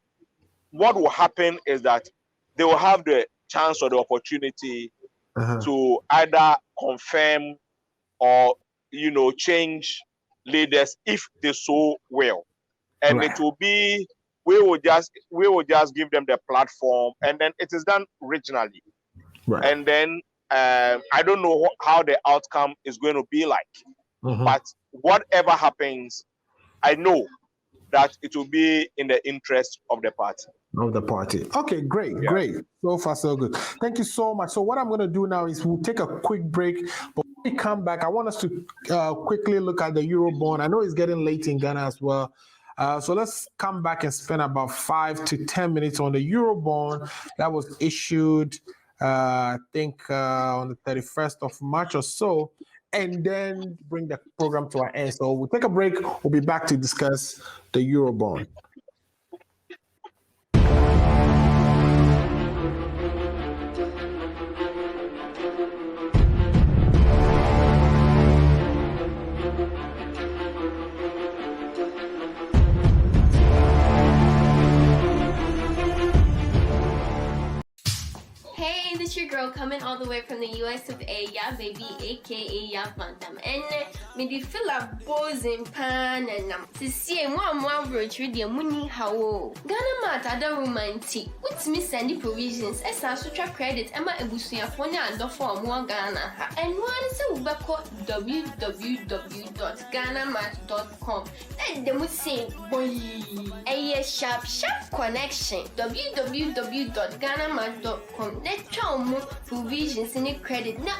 happen is that they will have the chance or the opportunity to either confirm or change leaders if they so will, and it will be we will just give them the platform, and then it is done regionally, and then I don't know how the outcome is going to be like, but whatever happens, I know that it will be in the interest of the party. Okay, great. So far, so good. Thank you so much. So what I'm going to do now is we'll take a quick break. But when we come back, I want us to quickly look at the Eurobond. I know it's getting late in Ghana as well. So let's come back and spend about 5 to 10 minutes on the Eurobond that was issued, I think, on the 31st of March or so, and then bring the program to an end. So we'll take a break. We'll be back to discuss the Eurobond. Your girl coming all the way from the US of A, yeah baby, aka ya Bantam. And me di feel a boozing pan and to see one virtue the money how Ghana mat other romantic. With me sending provisions as a sutra credit Emma Ebusuya phone and the form one Ghana. And one is a www.ghanamat.com. And they would say boy a sharp connection www.ghanamat.com. Let's try provisions in the credit na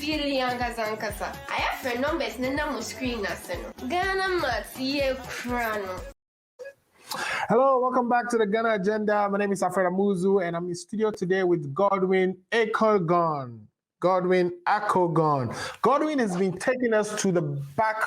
really angazankaza. I have for numbers na mo screen aseno. Ghana Mat ye krano. Hello, welcome back to the Ghana Agenda. My name is Alfred Amuzu, and I'm in studio today with Godwin Ako Gunn. Godwin Ako Gunn. Godwin has been taking us to the back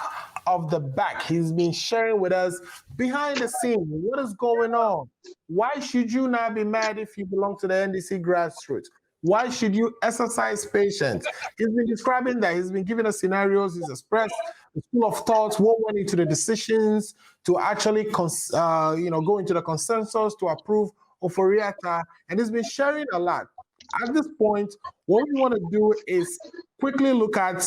of the back. He's been sharing with us behind the scene. What is going on? Why should you not be mad if you belong to the NDC grassroots? Why should you exercise patience? He's been describing that. He's been giving us scenarios. He's expressed the school of thoughts, what went into the decisions to actually go into the consensus to approve Oforiatta, and he's been sharing a lot. At this point, what we want to do is quickly look at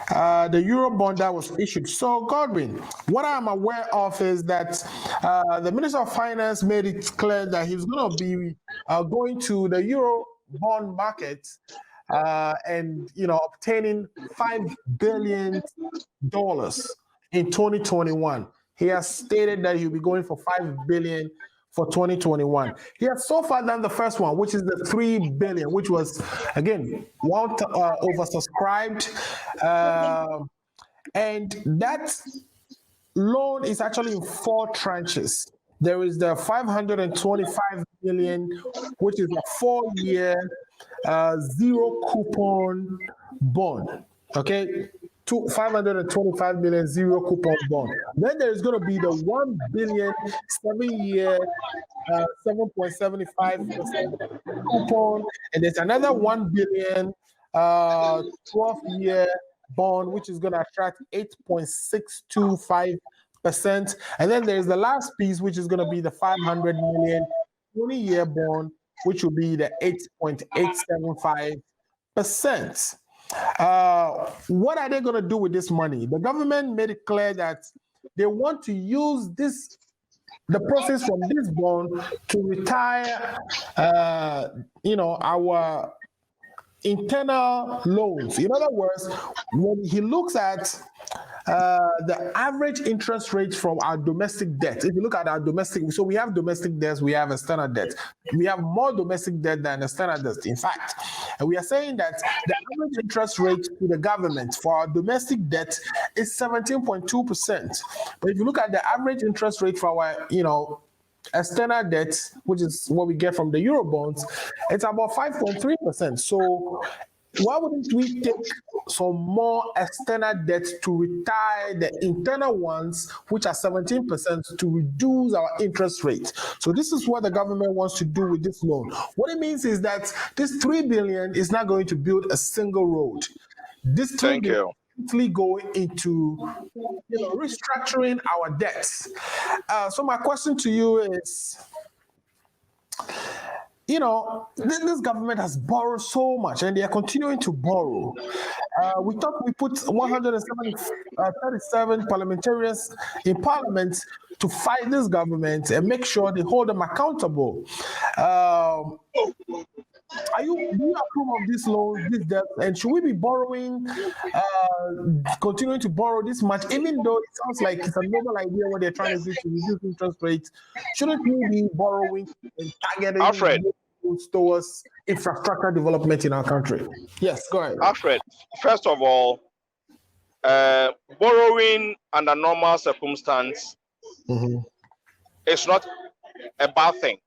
the Eurobond that was issued. So, Godwin, what I'm aware of is that the Minister of Finance made it clear that he's going to be going to the Eurobond market and obtaining $5 billion in 2021. He has stated that he'll be going for $5 billion for 2021. He has so far done the first one, which is the $3 billion, which was, again, oversubscribed. And that loan is actually in 4 tranches. There is the $525 million, which is a 4-year, zero coupon bond. Okay, $525 million zero coupon bond. Then there is going to be the $1 billion 7-year 7.75% coupon, and there's another $1 billion 12-year bond, which is going to attract 8.625%. And then there's the last piece, which is going to be the $500 million 20-year bond, which will be the 8.875%. What are they going to do with this money? The government made it clear that they want to use the process from this bond to retire, our internal loans. In other words, when he looks at the average interest rate from our domestic debt, if you look at our domestic, so we have domestic debts, we have external debt. We have more domestic debt than external debt, in fact. And we are saying that the average interest rate to the government for our domestic debt is 17.2%. But if you look at the average interest rate for our, external debt, which is what we get from the Eurobonds, it's about 5.3%. So why wouldn't we take some more external debt to retire the internal ones, which are 17%, to reduce our interest rate? So this is what the government wants to do with this loan. What it means is that this $3 billion is not going to build a single road. This $3 billion quickly go into restructuring our debts. So my question to you is, this government has borrowed so much and they are continuing to borrow. We put 137 parliamentarians in parliament to fight this government and make sure they hold them accountable. Do you approve of these loans, this debt, and should we be borrowing, continuing to borrow this much, even though it sounds like it's a noble idea what they're trying to do to reduce interest rates? Shouldn't we be borrowing and targeting Alfred towards infrastructure development in our country? Yes, go ahead. Alfred, first of all, borrowing under normal circumstance is not a bad thing.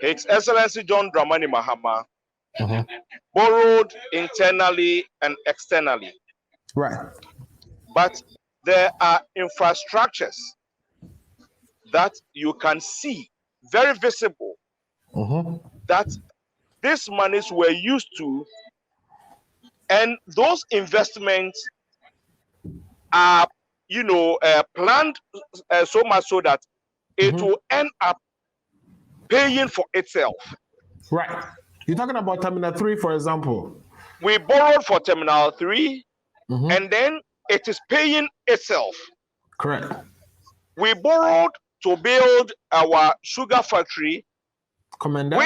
His Excellency John Dramani Mahama borrowed internally and externally. Right. But there are infrastructures that you can see, very visible, that these monies were used to, and those investments are, planned so much so that it will end up paying for itself. Right. You're talking about Terminal 3, for example. We borrowed for Terminal 3, and then it is paying itself. Correct. We borrowed to build our sugar factory, Commander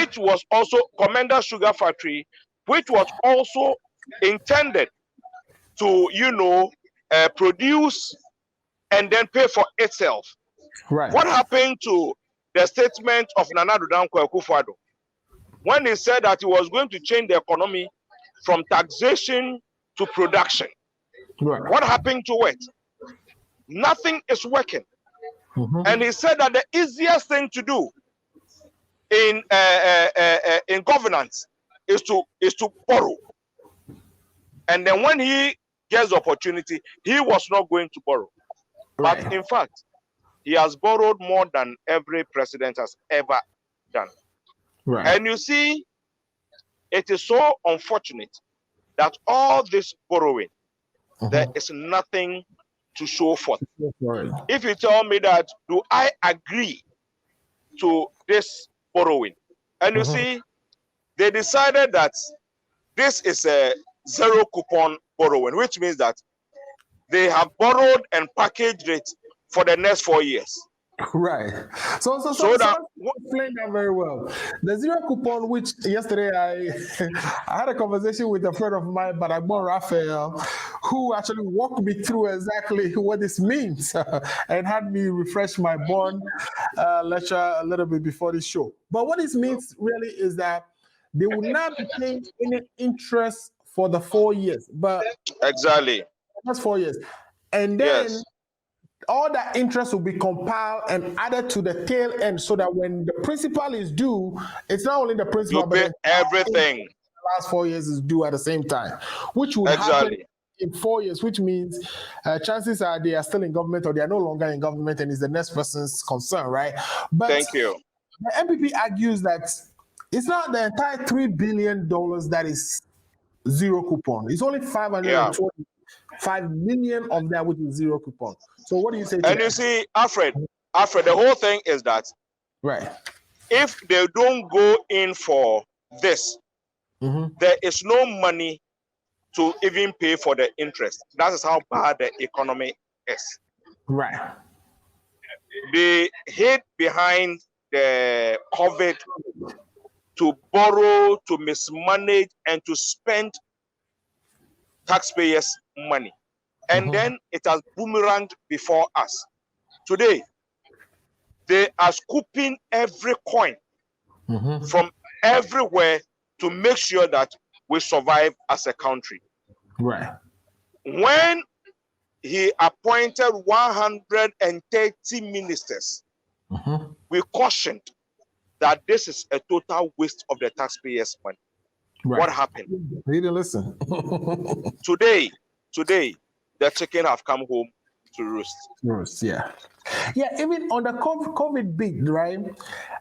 Sugar Factory, which was also intended to, produce and then pay for itself. Right. What happened to the statement of Nana Addo Dankwa Akufo-Addo when he said that he was going to change the economy from taxation to production? Right. What happened to it? Nothing is working. And he said that the easiest thing to do in governance is to borrow. And then when he gets the opportunity, he was not going to borrow. Right. But in fact, he has borrowed more than every president has ever done. Right. And you see, it is so unfortunate that all this borrowing, there is nothing to show for it. If you tell me that, do I agree to this borrowing? And you see, they decided that this is a zero coupon borrowing, which means that they have borrowed and packaged it for the next 4 years. Right. So that explain that very well. The zero coupon, which yesterday I had a conversation with a friend of mine, Badagbon Raphael, who actually walked me through exactly what this means and had me refresh my bond lecture a little bit before the show. But what this means really is that they will not be paying any interest for the 4 years. But exactly. That's 4 years. And then all that interest will be compiled and added to the tail end so that when the principal is due, it's not only the principal, but everything. The last 4 years is due at the same time, which would happen in 4 years, which means chances are they are still in government or they are no longer in government and it's the next person's concern, right? But thank you. The MPP argues that it's not the entire $3 billion that is zero coupon. It's only 525 million of that which is zero coupon. So what do you say to that? You see, Alfred, the whole thing is that if they don't go in for this, there is no money to even pay for the interest. That is how bad the economy is. Right. They hid behind the COVID to borrow, to mismanage, and to spend taxpayers' money. And then it has boomeranged before us. Today, they are scooping every coin from everywhere to make sure that we survive as a country. Right. When he appointed 130 ministers, we cautioned that this is a total waste of the taxpayers' money. Right. What happened? He didn't listen. Today, the chicken have come home to roost. Yeah, even on the COVID bit, right?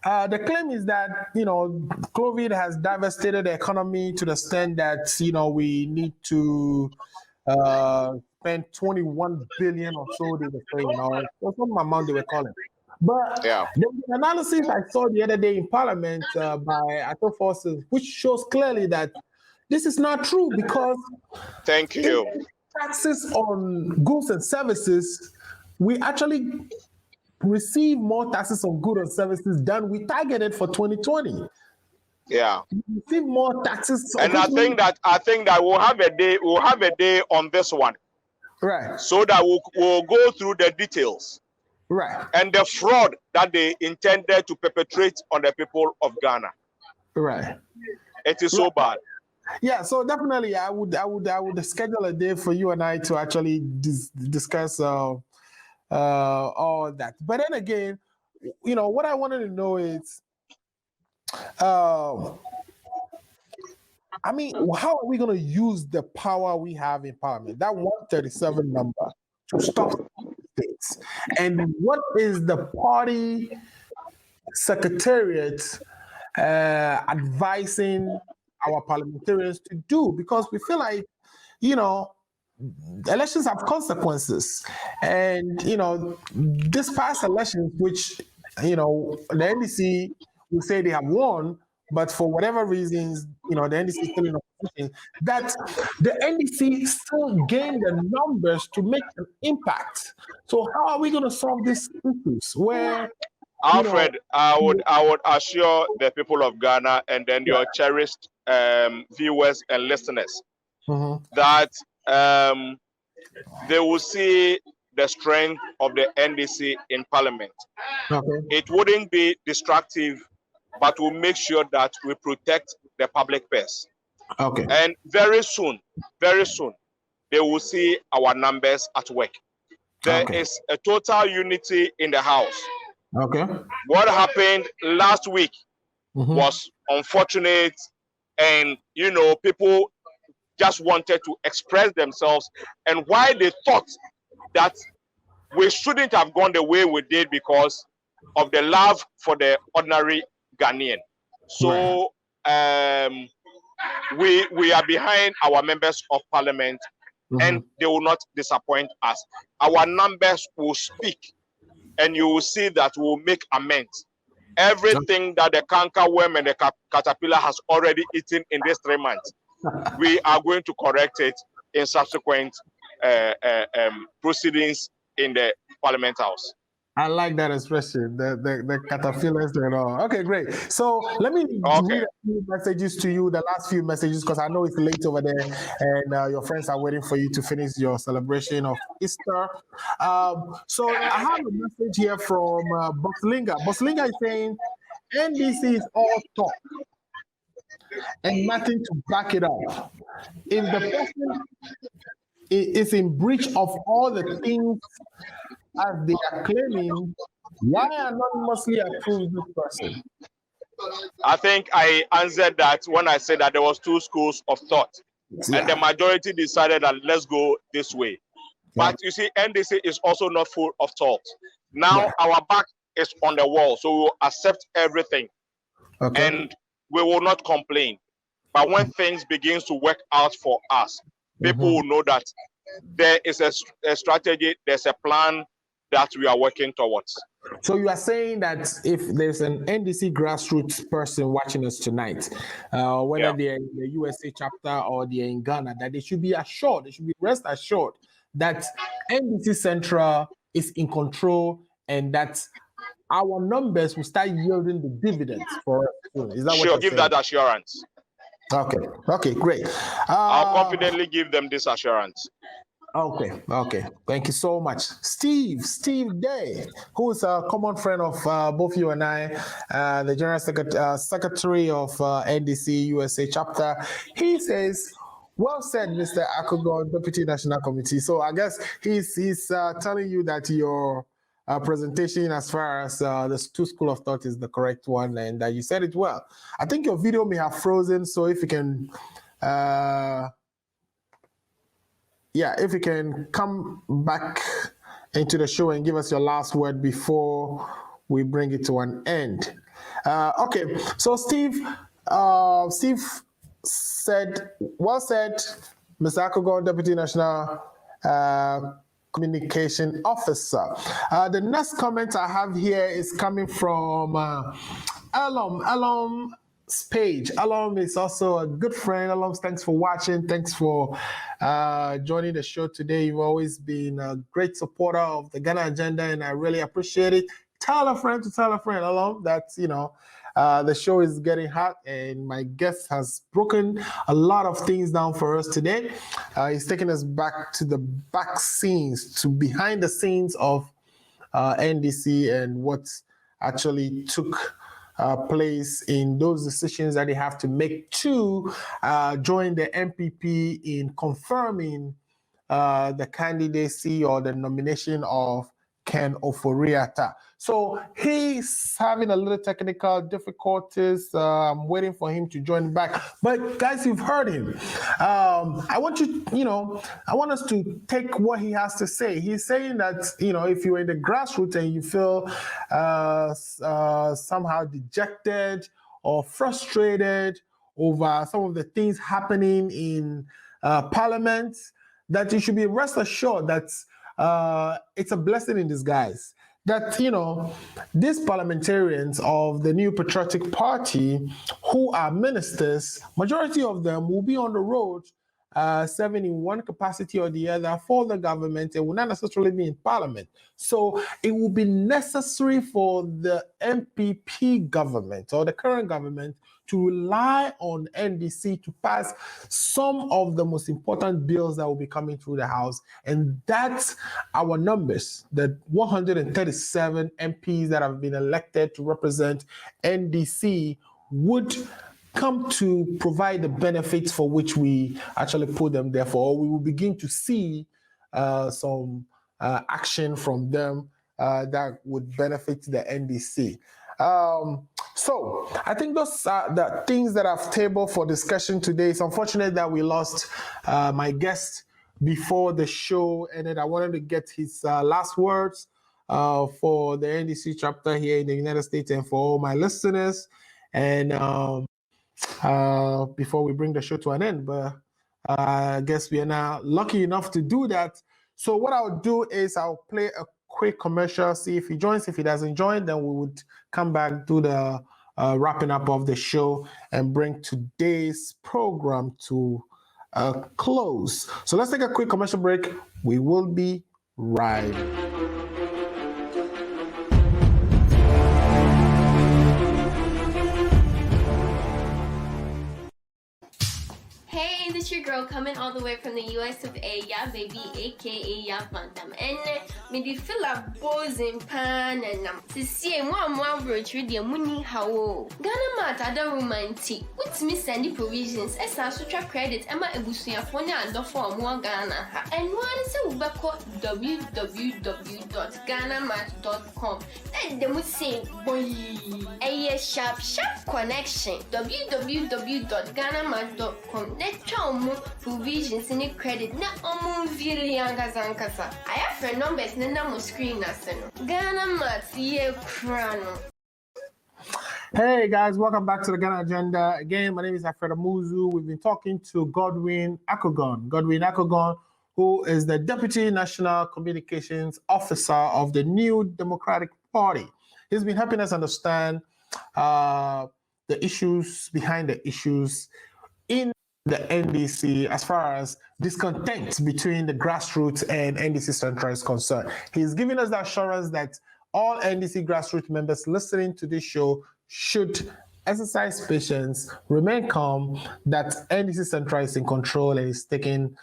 The claim is that, COVID has devastated the economy to the extent that, we need to spent 21 billion or so, they were saying, or some amount they were calling. But the analysis I saw the other day in Parliament by Ato Forces, which shows clearly that this is not true, because thank you. Taxes on goods and services, we actually receive more taxes on goods and services than we targeted for 2020. Yeah, we receive more taxes, and I think that we'll have a day on this one, right? So that we'll go through the details, right, and the fraud that they intended to perpetrate on the people of Ghana, right? It is so bad. Yeah, so definitely, I would schedule a day for you and I to actually discuss all that. But then again, what I wanted to know is, how are we going to use the power we have in Parliament, that 137 number, to stop states? And what is the party secretariat advising our parliamentarians to do? Because we feel like, elections have consequences. And, this past elections, which, the NDC will say they have won, but for whatever reasons, the NDC is still in opposition, that the NDC still gained the numbers to make an impact. So how are we going to solve these issues where, Alfred, I would assure the people of Ghana and then your cherished viewers and listeners that they will see the strength of the NDC in Parliament. Okay. It wouldn't be destructive, but we'll make sure that we protect the public purse. Okay. And very soon, they will see our numbers at work. There is a total unity in the House. Okay. What happened last week was unfortunate, and people just wanted to express themselves, and why they thought that we shouldn't have gone the way we did because of the love for the ordinary Ghanaian. So we are behind our members of Parliament, and they will not disappoint us. Our numbers will speak, and you will see that we will make amends. Everything that the cankerworm and the caterpillar has already eaten in these 3 months, we are going to correct it in subsequent proceedings in the Parliament House. I like that expression, the caterpillars and all. Okay, great. So let me read a few messages to you, the last few messages, because I know it's late over there, and your friends are waiting for you to finish your celebration of Easter. So I have a message here from Boslinga. Boslinga is saying, NDC is all talk and nothing to back it up. If the person is in breach of all the things as they are claiming, why anonymously approve this person? I think I answered that when I said that there was 2 schools of thought, and the majority decided that let's go this way. But you see, NDC is also not full of thought. Now our back is on the wall, so we will accept everything, and we will not complain. But when things begins to work out for us, people will know that there is a strategy, there's a plan that we are working towards. So you are saying that if there's an NDC grassroots person watching us tonight, whether they're in the USA chapter or they're in Ghana, that they should be assured, they should be rest assured that NDC Central is in control and that our numbers will start yielding the dividends for us. Is that what you're give saying? that assurance. Okay, great. I'll confidently give them this assurance. Okay. Thank you so much. Steve Day, who is a common friend of both you and I, the General Secretary of NDC USA chapter. He says, well said, Mr. Ako Gunn, Deputy National Committee. So I guess he's telling you that your presentation as far as the 2 school of thought is the correct one, and that you said it well. I think your video may have frozen, so if you can if you can come back into the show and give us your last word before we bring it to an end. Okay, so Steve said, well said, Mr. Ako Gunn, Deputy National Communication Officer. The next comment I have here is coming from Alom's page. Alom is also a good friend. Alom, thanks for watching. Thanks for joining the show today. You've always been a great supporter of the Ghana Agenda, and I really appreciate it. Tell a friend to tell a friend, Alom, that, the show is getting hot, and my guest has broken a lot of things down for us today. He's taking us back to the back scenes, to behind the scenes of NDC and what actually took place in those decisions that they have to make to join the MPP in confirming the candidacy or the nomination of Ken Ofori-Atta. So he's having a little technical difficulties. I'm waiting for him to join back. But guys, you've heard him. I want I want us to take what he has to say. He's saying that, if you're in the grassroots and you feel somehow dejected or frustrated over some of the things happening in Parliament, that you should be rest assured that it's a blessing in disguise. That, these parliamentarians of the New Patriotic Party who are ministers, majority of them will be on the road serving in one capacity or the other for the government and will not necessarily be in Parliament. So it will be necessary for the MPP government or the current government to rely on NDC to pass some of the most important bills that will be coming through the House. And that's our numbers, the 137 MPs that have been elected to represent NDC would come to provide the benefits for which we actually put them there for. We will begin to see some action from them that would benefit the NDC. So I think those are the things that I've tabled for discussion today. It's unfortunate that we lost my guest before the show ended. I wanted to get his last words for the NDC chapter here in the United States and for all my listeners. And before we bring the show to an end, but I guess we are now lucky enough to do that. So what I'll do is I'll play a quick commercial, see if he joins. If he doesn't join, then we would come back, do the wrapping up of the show and bring today's program to a close. So let's take a quick commercial break. We will be right back. Hey, this your girl coming all the way from the US of A, yeah, baby, aka ya Bantam. And me di feel a boozing pan and to see one virtue the money how Ghana mat other romantic. What's me sending provisions as I such credit Emma Ebusuya Fonia and the form one Ghana. And one is a www.ghanamat.com. And they would say, boy, a sharp connection. www.ghanamat.com. Let's provisions in credit na I have friend numbers na screen Ghana Mat ye crano. Hey guys, welcome back to the Ghana Agenda. Again, my name is Alfred Amuzu. We've been talking to Godwin Ako Gunn. Godwin Ako Gunn, who is the Deputy National Communications Officer of the New Democratic Party. He's been helping us understand the issues behind the issues in the NDC as far as discontent between the grassroots and NDC Central is concerned. He's giving us the assurance that all NDC grassroots members listening to this show should exercise patience, remain calm, that NDC Central is in control and is taking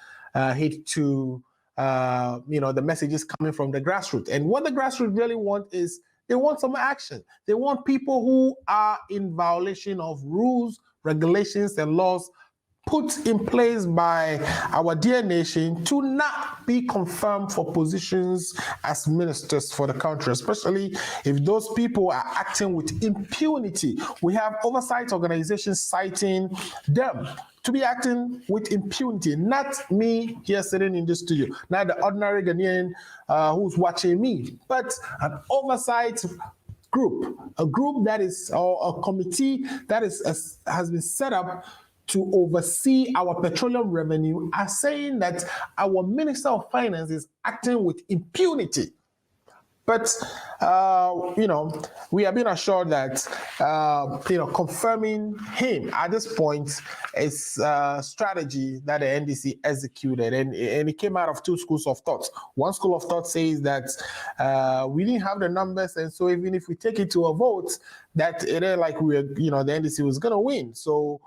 heed to the messages coming from the grassroots. And what the grassroots really want is they want some action. They want people who are in violation of rules, regulations, and laws put in place by our dear nation to not be confirmed for positions as ministers for the country, especially if those people are acting with impunity. We have oversight organizations citing them to be acting with impunity, not me here sitting in the studio, not the ordinary Ghanaian who's watching me, but an oversight group, a group that is, or a committee that has been set up to oversee our petroleum revenue are saying that our Minister of Finance is acting with impunity. But, we have been assured that, confirming him at this point is a strategy that the NDC executed. And it came out of two schools of thought. One school of thought says that we didn't have the numbers. And so even if we take it to a vote, that it ain't like the NDC was going to win. So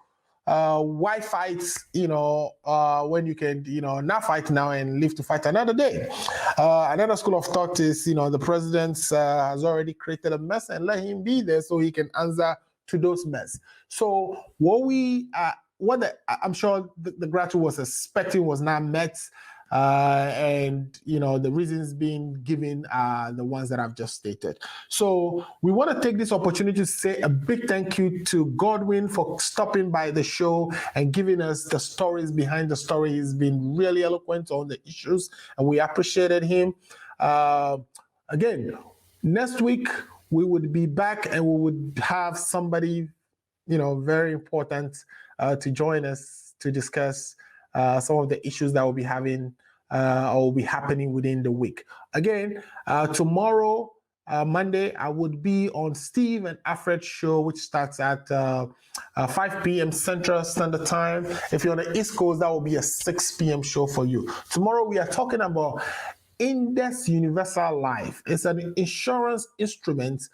why fight, when you can, not fight now and live to fight another day? Another school of thought is, the president has already created a mess and let him be there so he can answer to those mess. So I'm sure the graduate was expecting was not met. And the reasons being given are the ones that I've just stated. So we want to take this opportunity to say a big thank you to Godwin for stopping by the show and giving us the stories behind the story. He's been really eloquent on the issues, and we appreciated him. Again, next week we would be back and we would have somebody very important to join us to discuss some of the issues that will be having or will be happening within the week. Again, tomorrow, Monday, I would be on Steve and Alfred's show, which starts at 5 p.m. Central Standard Time. If you're on the East Coast, that will be a 6 p.m. show for you. Tomorrow, we are talking about Index Universal Life. It's an insurance instrument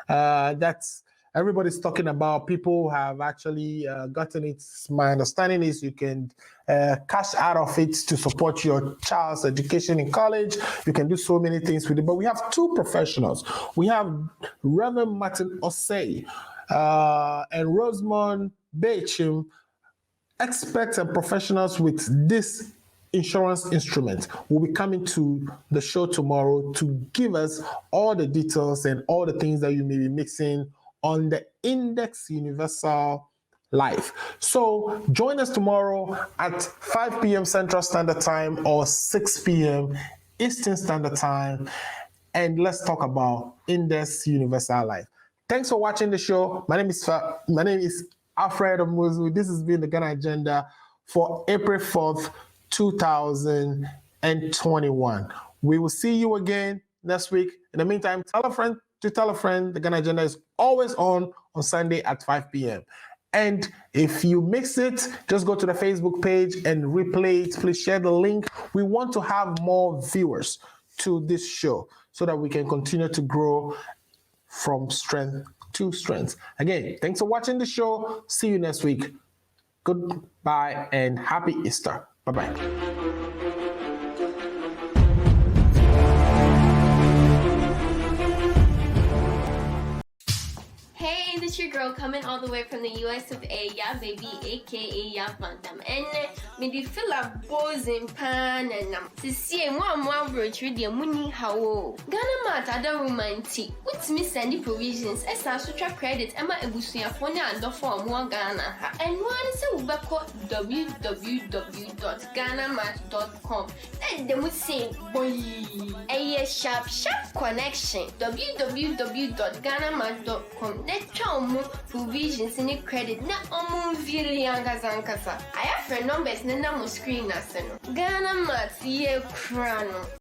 that's everybody's talking about. People have actually gotten it. My understanding is you can cash out of it to support your child's education in college. You can do so many things with it. But we have two professionals. We have Reverend Martin Osei and Rosemond Beechim, experts and professionals with this insurance instrument, will be coming to the show tomorrow to give us all the details and all the things that you may be mixing on the Index Universal Life. So join us tomorrow at 5 p.m. Central Standard Time or 6 p.m. Eastern Standard Time, and let's talk about Index Universal Life. Thanks for watching the show. My name is Alfred Amuzu. This has been the Ghana Agenda for April 4th, 2021. We will see you again next week. In the meantime, tell a friend to tell a friend. The Ghana Agenda is always on Sunday at 5 p.m. And if you miss it, just go to the Facebook page and replay it. Please share the link. We want to have more viewers to this show so that we can continue to grow from strength to strength. Again, thanks for watching the show. See you next week. Goodbye and happy Easter. Bye-bye. It's your girl coming all the way from the US of A, yeah baby, aka ya Bantam. And me di feel a bozen pan and to see one virtue the money how Ghana mat other romantic. What's me sandy provisions as a sutra credit Emma Ebusia Fona and the form one Ghana. And one is a www.ghanamat.com. And then we say boy a sharp connection www.ghanamat.com. Provisions in credit na really ankasa. I have friend numbers na mo screen na Ghana Mat ye crano.